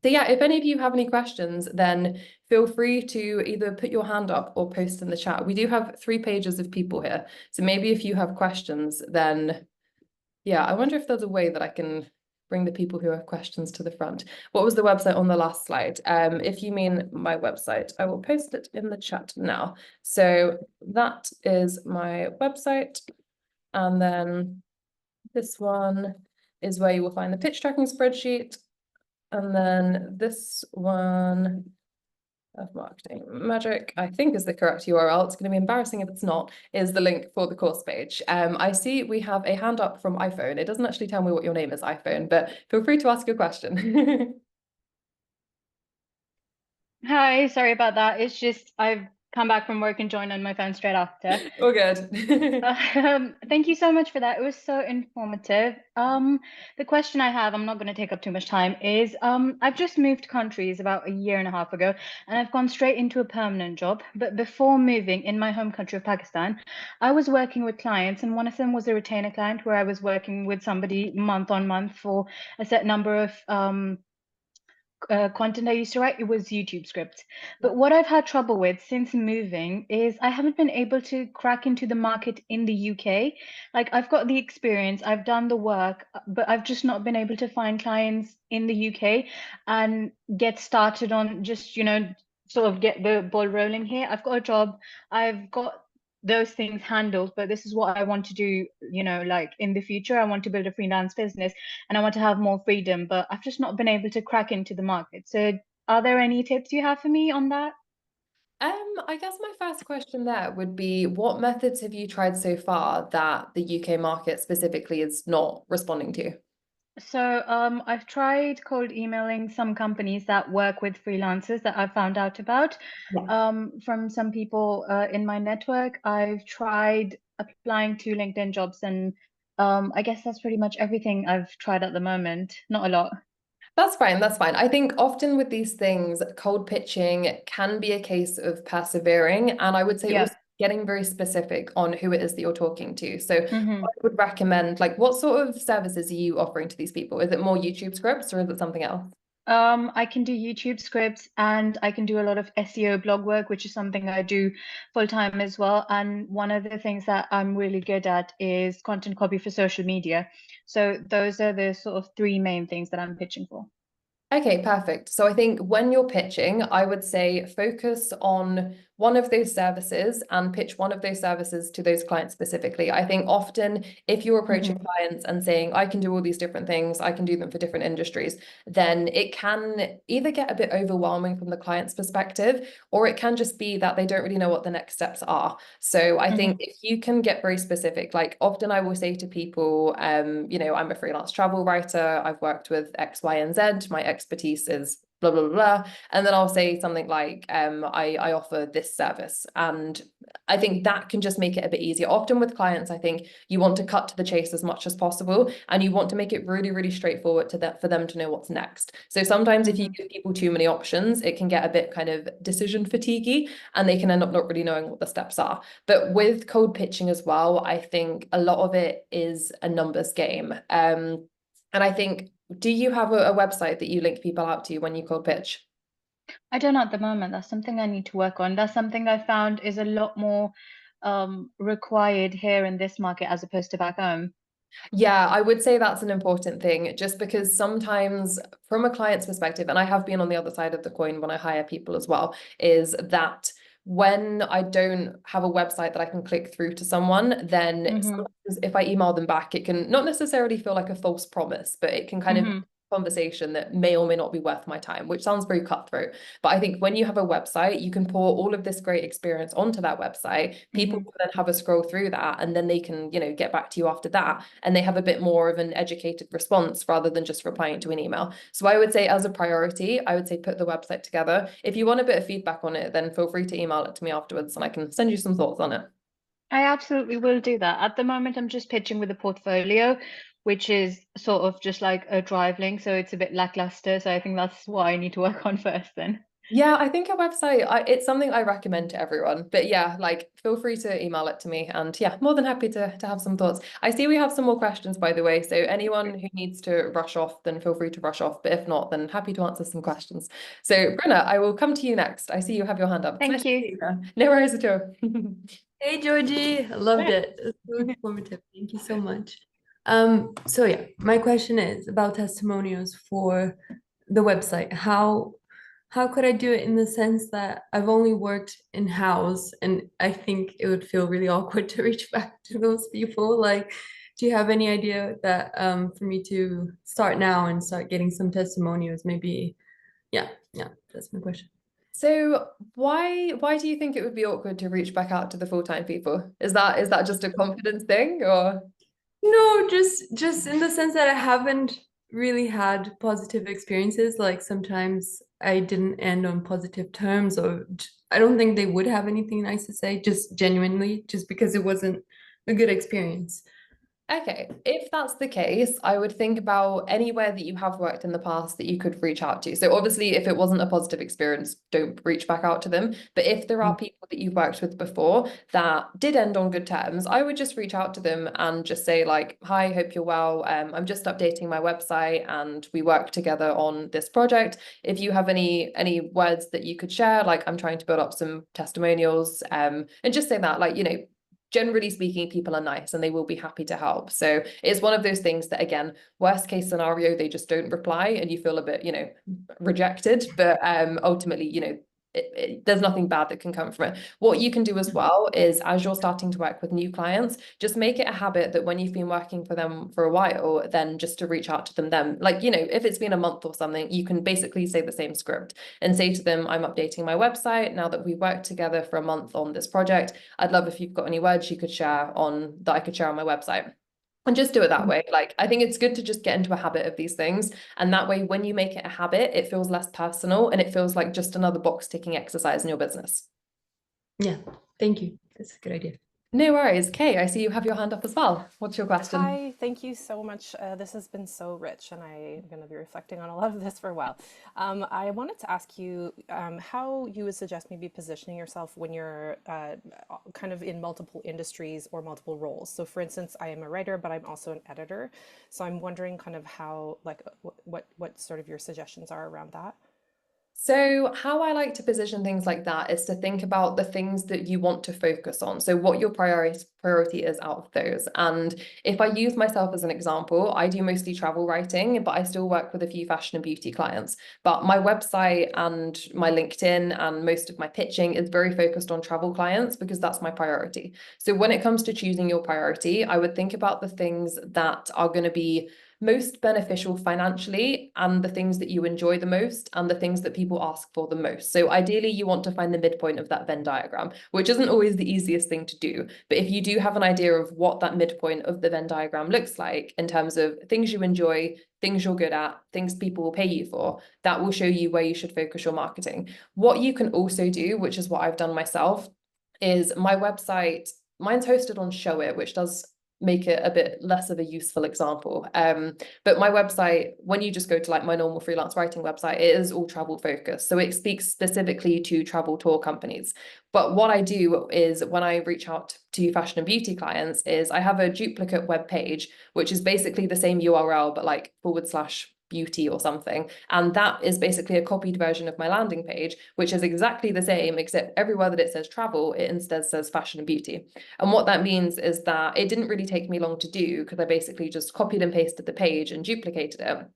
So yeah, if any of you have any questions, then feel free to either put your hand up or post in the chat. We do have 3 pages of people here. So maybe if you have questions, then yeah, I wonder if there's a way that I can bring the people who have questions to the front. What was the website on the last slide? If you mean my website, I will post it in the chat now. So that is my website. And then this one is where you will find the pitch tracking spreadsheet. And then this one of Marketing Magic, I think is the correct URL. It's going to be embarrassing if it's not, is the link for the course page. I see we have a hand up from iPhone. It doesn't actually tell me what your name is, iPhone, but feel free to ask your question. Hi, sorry about that. It's just I've come back from work and joined on my phone straight after. All good. Thank you so much for that. It was so informative. The question I have, I'm not going to take up too much time, is I've just moved countries about a year and a half ago, and I've gone straight into a permanent job. But before moving in my home country of Pakistan, I was working with clients, and one of them was a retainer client where I was working with somebody month on month for a set number of content I used to write. It was YouTube scripts. But what I've had trouble with since moving is I haven't been able to crack into the market in the UK. Like, I've got the experience, I've done the work, but I've just not been able to find clients in the UK and get started on just, sort of get the ball rolling here. I've got a job, I've got those things handled, but this is what I want to do, like in the future. I want to build a freelance business and I want to have more freedom, but I've just not been able to crack into the market. So are there any tips you have for me on that? I guess my first question there would be, what methods have you tried so far that the UK market specifically is not responding to? So I've tried cold emailing some companies that work with freelancers that I've found out about from some people in my network. I've tried applying to LinkedIn jobs, and I guess that's pretty much everything I've tried at the moment. Not a lot. That's fine. That's fine. I think often with these things, cold pitching can be a case of persevering. And I would say Yeah. also getting very specific on who it is that you're talking to. So Mm-hmm. I would recommend, like, what sort of services are you offering to these people? Is it more YouTube scripts or is it something else? I can do YouTube scripts and I can do a lot of SEO blog work, which is something I do full time as well. And one of the things that I'm really good at is content copy for social media. So those are the sort of 3 main things that I'm pitching for. Okay, perfect. So I think when you're pitching, I would say focus on one of those services and pitch one of those services to those clients specifically. I think often if you're approaching Mm-hmm. clients and saying, I can do all these different things, I can do them for different industries, then it can either get a bit overwhelming from the client's perspective, or it can just be that they don't really know what the next steps are. So I think if you can get very specific, like often I will say to people, I'm a freelance travel writer, I've worked with X, Y, and Z, my expertise is blah, blah, blah. And then I'll say something like, I offer this service. And I think that can just make it a bit easier. Often with clients, I think you want to cut to the chase as much as possible, and you want to make it really, really straightforward for them to know what's next. So sometimes if you give people too many options, it can get a bit kind of decision fatiguey, and they can end up not really knowing what the steps are. But with cold pitching as well, I think a lot of it is a numbers game. And I think, do you have a website that you link people out to when you cold pitch? I don't at the moment. That's something I need to work on. That's something I found is a lot more required here in this market as opposed to back home. Yeah, I would say that's an important thing, just because sometimes from a client's perspective, and I have been on the other side of the coin when I hire people as well, is that when I don't have a website that I can click through to someone, then sometimes if I email them back, it can not necessarily feel like a false promise, but it can kind of conversation that may or may not be worth my time, which sounds very cutthroat. But I think when you have a website, you can pour all of this great experience onto that website. People will then have a scroll through that, and then they can, you know, get back to you after that, and they have a bit more of an educated response rather than just replying to an email. So I would say, as a priority, I would say put the website together. If you want a bit of feedback on it, then feel free to email it to me afterwards, and I can send you some thoughts on it. I absolutely will do that. At the moment, I'm just pitching with a portfolio, which is sort of just like a drive link, so it's a bit lackluster. So I think that's what I need to work on first then. Yeah, I think a website, it's something I recommend to everyone. But yeah, like feel free to email it to me, and yeah, more than happy to have some thoughts. I see we have some more questions, by the way. So anyone who needs to rush off, then feel free to rush off. But if not, then happy to answer some questions. So Brenna, I will come to you next. I see you have your hand up. It's Thank nice to you. see you. No worries at all. Hey Georgie, I loved it. It was so informative. Thank you so much. So yeah, my question is about testimonials for the website. How could I do it in the sense that I've only worked in-house, and I think it would feel really awkward to reach back to those people. Like, do you have any idea that for me to start now and start getting some testimonials? Maybe, yeah, that's my question. So why do you think it would be awkward to reach back out to the full-time people? Is that just a confidence thing, or? No, just in the sense that I haven't really had positive experiences. Like sometimes I didn't end on positive terms, or I don't think they would have anything nice to say, just genuinely, just because it wasn't a good experience. Okay, if that's the case, I would think about anywhere that you have worked in the past that you could reach out to. So obviously, if it wasn't a positive experience, don't reach back out to them. But if there are people that you've worked with before that did end on good terms, I would just reach out to them and just say like, "Hi, hope you're well. I'm just updating my website, and we work together on this project. If you have any words that you could share, like I'm trying to build up some testimonials, and just say that, like, you know." Generally speaking, people are nice and they will be happy to help. So it's one of those things that, again, worst case scenario, they just don't reply and you feel a bit, you know, rejected. But ultimately, you know, there's nothing bad that can come from it. What you can do as well is, as you're starting to work with new clients, just make it a habit that when you've been working for them for a while, then just to reach out to them. Like, you know, if it's been a month or something, you can basically say the same script and say to them, "I'm updating my website now that we worked together for a month on this project. I'd love if you've got any words you could share on that I could share on my website." And just do it that way. Like, I think it's good to just get into a habit of these things. And that way, when you make it a habit, it feels less personal and it feels like just another box ticking exercise in your business. Yeah, thank you. That's a good idea. No worries. Kay, I see you have your hand up as well. What's your question? Hi, thank you so much. This has been so rich, and I'm going to be reflecting on a lot of this for a while. I wanted to ask you how you would suggest maybe positioning yourself when you're kind of in multiple industries or multiple roles. So, for instance, I am a writer, but I'm also an editor. So I'm wondering kind of how, like, what sort of your suggestions are around that. So how I like to position things like that is to think about the things that you want to focus on. So what your priority is out of those. And if I use myself as an example, I do mostly travel writing, but I still work with a few fashion and beauty clients. But my website and my LinkedIn and most of my pitching is very focused on travel clients because that's my priority. So when it comes to choosing your priority, I would think about the things that are going to be most beneficial financially and the things that you enjoy the most and the things that people ask for the most. So ideally you want to find the midpoint of that Venn diagram, which isn't always the easiest thing to do. But if you do have an idea of what that midpoint of the Venn diagram looks like in terms of things you enjoy, things you're good at, things people will pay you for, that will show you where you should focus your marketing. What you can also do, which is what I've done myself, is my website, mine's hosted on Showit, which does make it a bit less of a useful example. But my website, when you just go to like my normal freelance writing website, it is all travel focused. So it speaks specifically to travel tour companies. But what I do is when I reach out to fashion and beauty clients is I have a duplicate web page, which is basically the same URL, but like /beauty or something. And that is basically a copied version of my landing page, which is exactly the same, except everywhere that it says travel, it instead says fashion and beauty. And what that means is that it didn't really take me long to do because I basically just copied and pasted the page and duplicated it.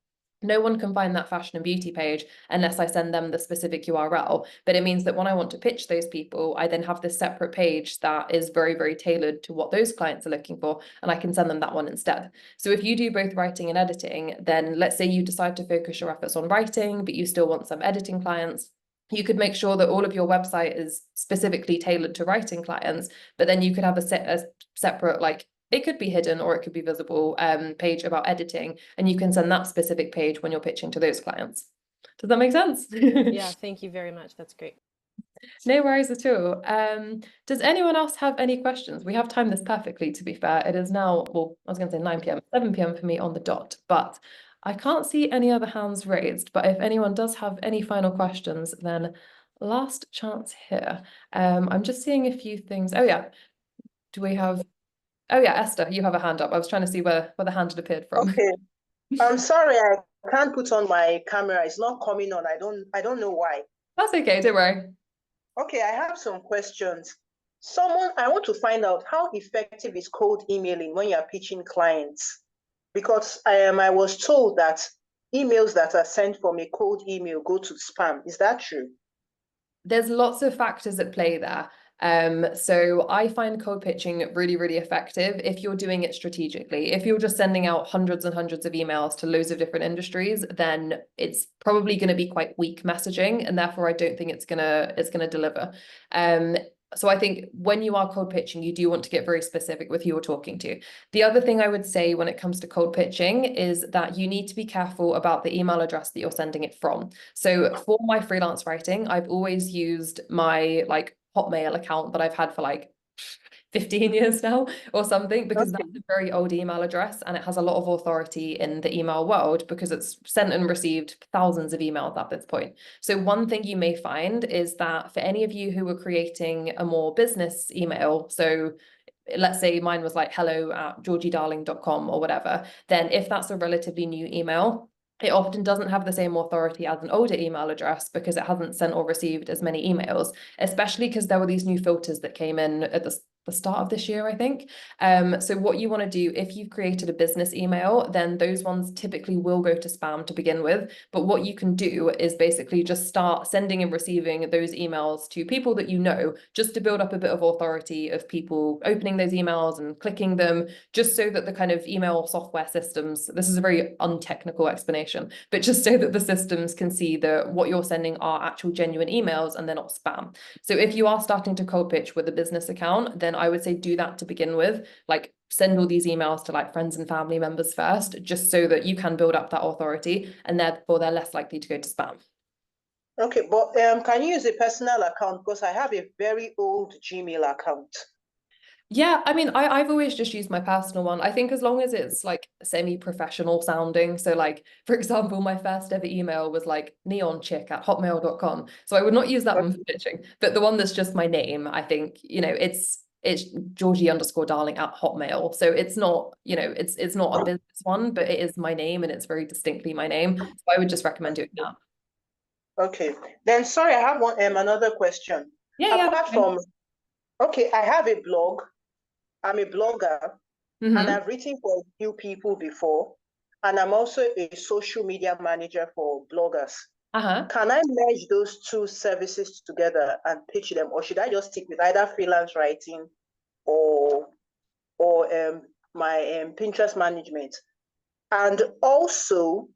no one can find that fashion and beauty page unless I send them the specific URL. But it means that when I want to pitch those people, I then have this separate page that is very, very tailored to what those clients are looking for, and I can send them that one instead. So if you do both writing and editing, then let's say you decide to focus your efforts on writing, but you still want some editing clients, you could make sure that all of your website is specifically tailored to writing clients, but then you could have a separate, like, it could be hidden or it could be visible page about editing, and you can send that specific page when you're pitching to those clients. Does that make sense? Yeah, thank you very much. That's great. No worries at all. Does anyone else have any questions? We have timed this perfectly, to be fair. It is now, well, I was going to say 9 p.m, 7 p.m. for me on the dot, but I can't see any other hands raised. But if anyone does have any final questions, then last chance here. I'm just seeing a few things. Oh yeah, do we have? Oh yeah, Esther, you have a hand up. I was trying to see where the hand had appeared from. Okay. I'm sorry, I can't put on my camera. It's not coming on. I don't know why. That's okay, don't worry. Okay, I have some questions. I want to find out how effective is cold emailing when you're pitching clients, because I was told that emails that are sent from a cold email go to spam. Is that true? There's lots of factors at play there. So I find cold pitching really, really effective if you're doing it strategically. If you're just sending out hundreds and hundreds of emails to loads of different industries, then it's probably going to be quite weak messaging, and therefore I don't think it's gonna deliver. So I think when you are cold pitching, you do want to get very specific with who you're talking to. The other thing I would say when it comes to cold pitching is that you need to be careful about the email address that you're sending it from. So for my freelance writing, I've always used my Hotmail account that I've had for 15 years now or something, because that's a very old email address and it has a lot of authority in the email world because it's sent and received thousands of emails at this point. So one thing you may find is that for any of you who are creating a more business email, so let's say mine was hello@georgiedarling.com or whatever, then if that's a relatively new email, it often doesn't have the same authority as an older email address because it hasn't sent or received as many emails, especially because there were these new filters that came in at the start of this year, I think. So what you want to do, if you've created a business email, then those ones typically will go to spam to begin with. But what you can do is basically just start sending and receiving those emails to people that you know, just to build up a bit of authority of people opening those emails and clicking them, just so that the kind of email software systems, this is a very untechnical explanation, but just so that the systems can see that what you're sending are actual genuine emails and they're not spam. So if you are starting to cold pitch with a business account, then I would say do that to begin with, send all these emails to friends and family members first, just so that you can build up that authority, and therefore they're less likely to go to spam. Okay, but can you use a personal account? Because I have a very old Gmail account. Yeah, I mean, I've always just used my personal one. I think as long as it's semi-professional sounding. So for example, my first ever email was neonchick@hotmail.com. So I would not use that one for pitching, but the one that's just my name, I think, it's Georgie_Darling@hotmail. So it's not, it's not a business one, but it is my name and it's very distinctly my name. So I would just recommend doing that. Okay, then sorry, I have another question. Yeah, Apart from, okay, I have a blog. I'm a blogger, and I've written for a few people before, and I'm also a social media manager for bloggers. Can I merge those two services together and pitch them, or should I just stick with either freelance writing or my Pinterest management? And also,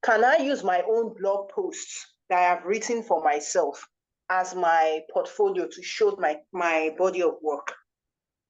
can I use my own blog posts that I have written for myself as my portfolio to show my body of work?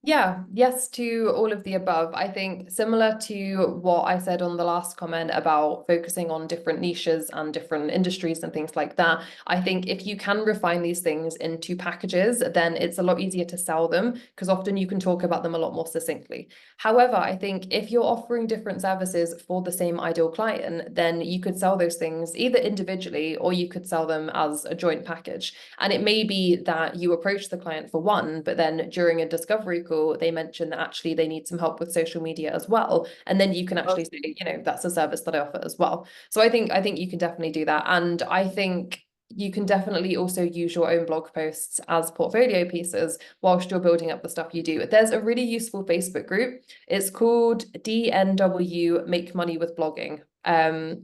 Yeah, yes to all of the above. I think similar to what I said on the last comment about focusing on different niches and different industries and things like that, I think if you can refine these things into packages, then it's a lot easier to sell them because often you can talk about them a lot more succinctly. However, I think if you're offering different services for the same ideal client, then you could sell those things either individually or you could sell them as a joint package. And it may be that you approach the client for one, but then during a discovery call, they mention that actually they need some help with social media as well, and then you can actually say, that's a service that I offer as well. So I think you can definitely do that, and I think you can definitely also use your own blog posts as portfolio pieces whilst you're building up the stuff you do. There's a really useful Facebook group. It's called DNW Make Money with Blogging. Okay.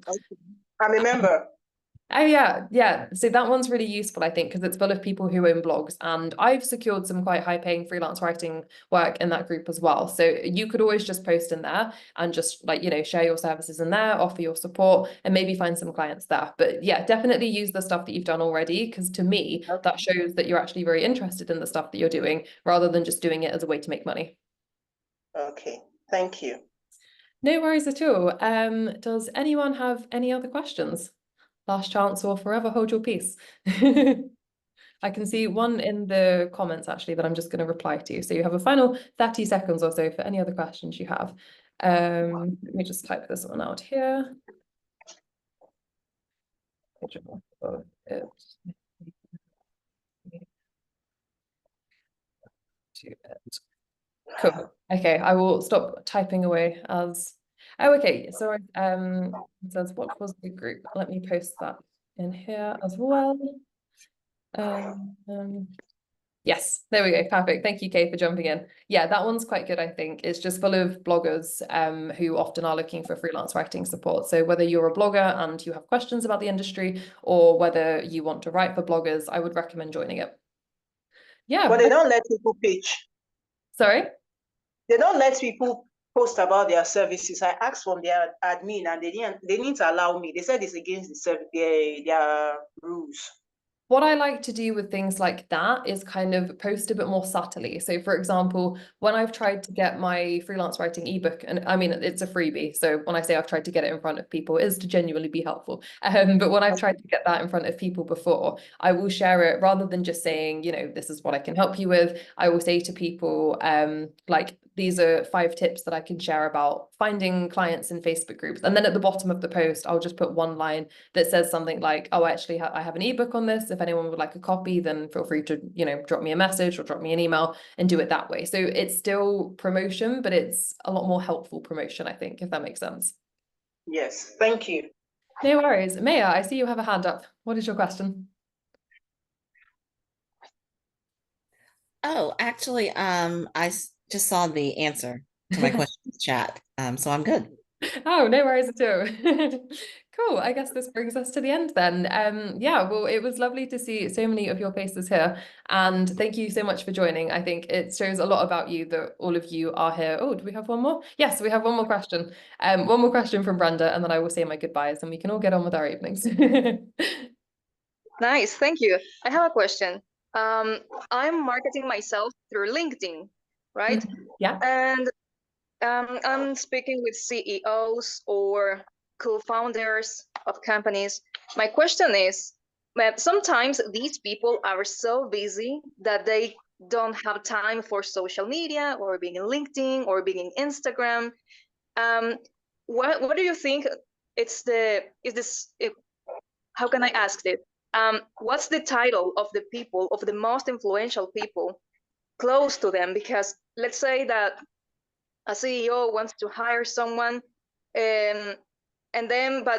I'm a member. Oh yeah. So that one's really useful, I think, because it's full of people who own blogs, and I've secured some quite high-paying freelance writing work in that group as well. So you could always just post in there and just like, share your services in there, offer your support, and maybe find some clients there. But yeah, definitely use the stuff that you've done already, because to me, that shows that you're actually very interested in the stuff that you're doing, rather than just doing it as a way to make money. Okay, thank you. No worries at all. Does anyone have any other questions? Last chance or forever hold your peace. I can see one in the comments actually that I'm just going to reply to. So you have a final 30 seconds or so for any other questions you have. Let me just type this one out here. Cool. Okay, I will stop typing away as. Oh, okay. So it says, what was the group? Let me post that in here as well. Yes, there we go. Perfect. Thank you, Kay, for jumping in. Yeah, that one's quite good, I think. It's just full of bloggers who often are looking for freelance writing support. So whether you're a blogger and you have questions about the industry, or whether you want to write for bloggers, I would recommend joining it. Yeah. But they don't let people pitch. Sorry? They don't let people post about their services. I asked from their admin and they didn't allow me. They said it's against their rules. What I like to do with things like that is kind of post a bit more subtly. So for example, when I've tried to get my freelance writing ebook, and I mean, it's a freebie. So when I say I've tried to get it in front of people, it is to genuinely be helpful. But when I've tried to get that in front of people before, I will share it rather than just saying, this is what I can help you with. I will say to people, like, these are 5 tips that I can share about finding clients in Facebook groups. And then at the bottom of the post, I'll just put one line that says something like, oh, actually, I have an ebook on this. If anyone would like a copy, then feel free to, drop me a message or drop me an email and do it that way. So it's still promotion, but it's a lot more helpful promotion, I think, if that makes sense. Yes, thank you. No worries. Maya, I see you have a hand up. What is your question? Oh, actually, I just saw the answer to my question in the chat, so I'm good. Oh, no worries at all. Cool. I guess this brings us to the end then. Yeah, well, it was lovely to see so many of your faces here, and thank you so much for joining. I think it shows a lot about you that all of you are here. Oh, do we have one more? Yes, we have one more question. One more question from Brenda, and then I will say my goodbyes and we can all get on with our evenings. Nice, thank you. I have a question. I'm marketing myself through LinkedIn, right? Yeah. And I'm speaking with CEOs or co-founders of companies. My question is, sometimes these people are so busy that they don't have time for social media or being in LinkedIn or being in Instagram. What do you think? How can I ask this? What's the title of the people, of the most influential people close to them? Because let's say that a CEO wants to hire someone, but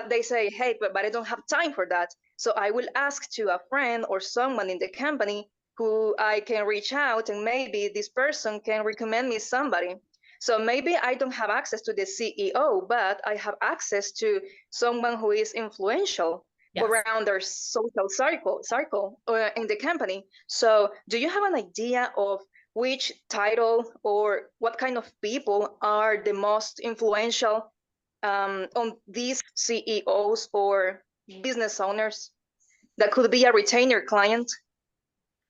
they say, hey, but I don't have time for that. So I will ask to a friend or someone in the company who I can reach out, and maybe this person can recommend me somebody. So maybe I don't have access to the CEO, but I have access to someone who is influential. Yes. Around their social circle in the company. So do you have an idea of which title or what kind of people are the most influential on these CEOs or business owners that could be a retainer client?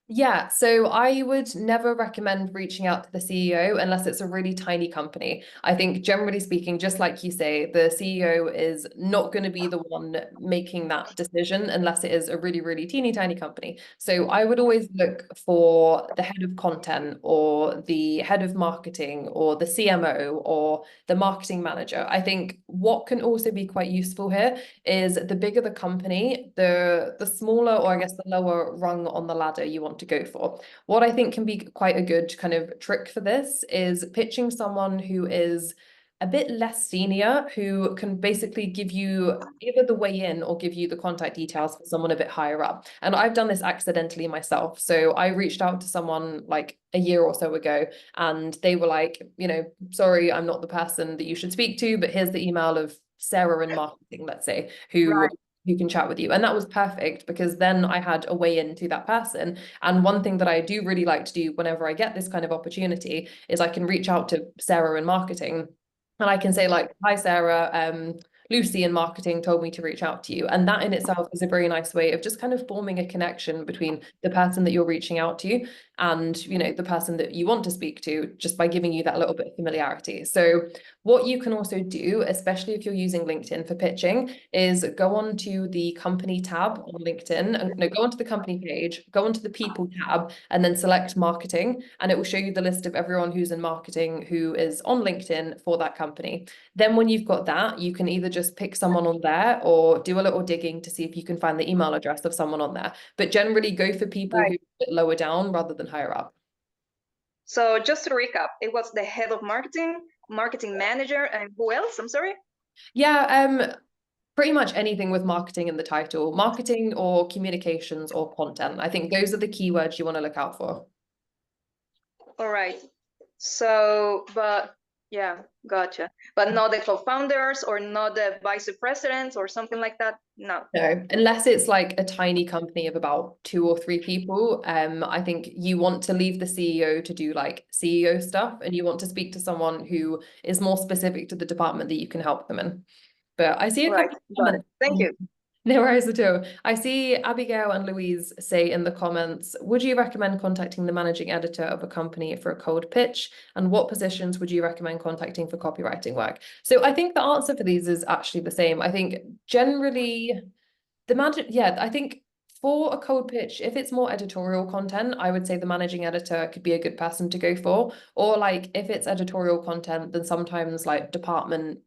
Yeah, so I would never recommend reaching out to the CEO unless it's a really tiny company. I think generally speaking, just like you say, the CEO is not going to be the one making that decision unless it is a really, really teeny tiny company. So I would always look for the head of content or the head of marketing or the CMO or the marketing manager. I think what can also be quite useful here is the bigger the company, the smaller, or I guess the lower rung on the ladder you want to go for. What I think can be quite a good kind of trick for this is pitching someone who is a bit less senior, who can basically give you either the way in or give you the contact details for someone a bit higher up. And I've done this accidentally myself. So I reached out to someone like a year or so ago, and they were like, sorry, I'm not the person that you should speak to, but here's the email of Sarah in marketing, let's say, who can chat with you. And that was perfect, because then I had a way into that person. And one thing that I do really like to do whenever I get this kind of opportunity is I can reach out to Sarah in marketing, and I can say like, hi, Sarah, Lucy in marketing told me to reach out to you. And that in itself is a very nice way of just kind of forming a connection between the person that you're reaching out to and, you know, the person that you want to speak to, just by giving you that little bit of familiarity. So what you can also do, especially if you're using LinkedIn for pitching, is go on to the company tab on LinkedIn, and go onto the company page, go onto the people tab, and then select marketing, and it will show you the list of everyone who's in marketing who is on LinkedIn for that company. Then when you've got that, you can either just pick someone on there or do a little digging to see if you can find the email address of someone on there. But generally go for people who are a bit lower down rather than higher up. So just to recap, it was the head of marketing, marketing manager, and who else? I'm sorry. Yeah, pretty much anything with marketing in the title, marketing or communications or content. I think those are the keywords you want to look out for. All right. So, but yeah, gotcha. But not the co-founders or not the vice presidents or something like that? No. No, unless it's like a tiny company of about 2 or 3 people. I think you want to leave the CEO to do like CEO stuff, and you want to speak to someone who is more specific to the department that you can help them in. But I see a couple of comments. Thank you. No worries at all. I see Abigail and Louise say in the comments, would you recommend contacting the managing editor of a company for a cold pitch? And what positions would you recommend contacting for copywriting work? So I think the answer for these is actually the same. I think generally I think for a cold pitch, if it's more editorial content, I would say the managing editor could be a good person to go for. Or like if it's editorial content, then sometimes like department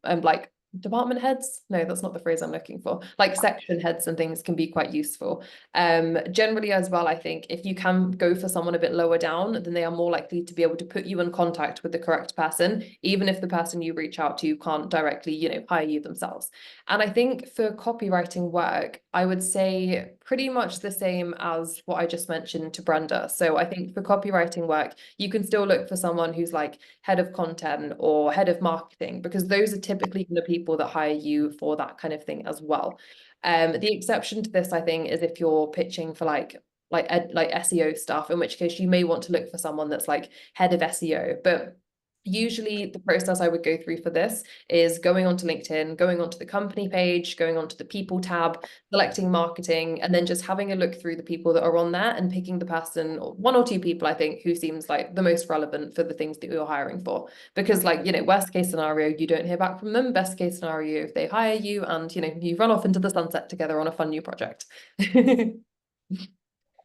heads, no, that's not the phrase I'm looking for, like section heads and things can be quite useful. Generally as well, I think if you can go for someone a bit lower down, then they are more likely to be able to put you in contact with the correct person, even if the person you reach out to can't directly, you know, hire you themselves. And I think for copywriting work, I would say pretty much the same as what I just mentioned to Brenda. So I think for copywriting work, you can still look for someone who's like head of content or head of marketing, because those are typically the people that hire you for that kind of thing as well. The exception to this, I think, is if you're pitching for like SEO stuff, in which case you may want to look for someone that's like head of SEO. But usually the process I would go through for this is going onto LinkedIn, going onto the company page, going onto the people tab, selecting marketing, and then just having a look through the people that are on there and picking the person, or 1 or 2 people, I think, who seems like the most relevant for the things that you're hiring for. Because like, you know, worst case scenario, you don't hear back from them. Best case scenario, if they hire you and, you know, you run off into the sunset together on a fun new project.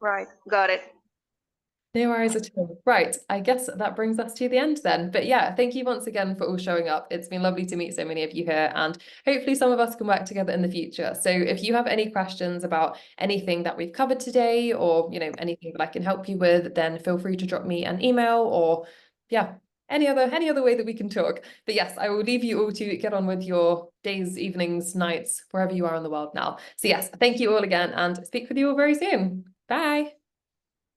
Right, got it. No worries at all. Right, I guess that brings us to the end then. But yeah, thank you once again for all showing up. It's been lovely to meet so many of you here, and hopefully some of us can work together in the future. So if you have any questions about anything that we've covered today, or, you know, anything that I can help you with, then feel free to drop me an email, or yeah, any other way that we can talk. But yes, I will leave you all to get on with your days, evenings, nights, wherever you are in the world now. So yes, thank you all again, and speak with you all very soon. Bye.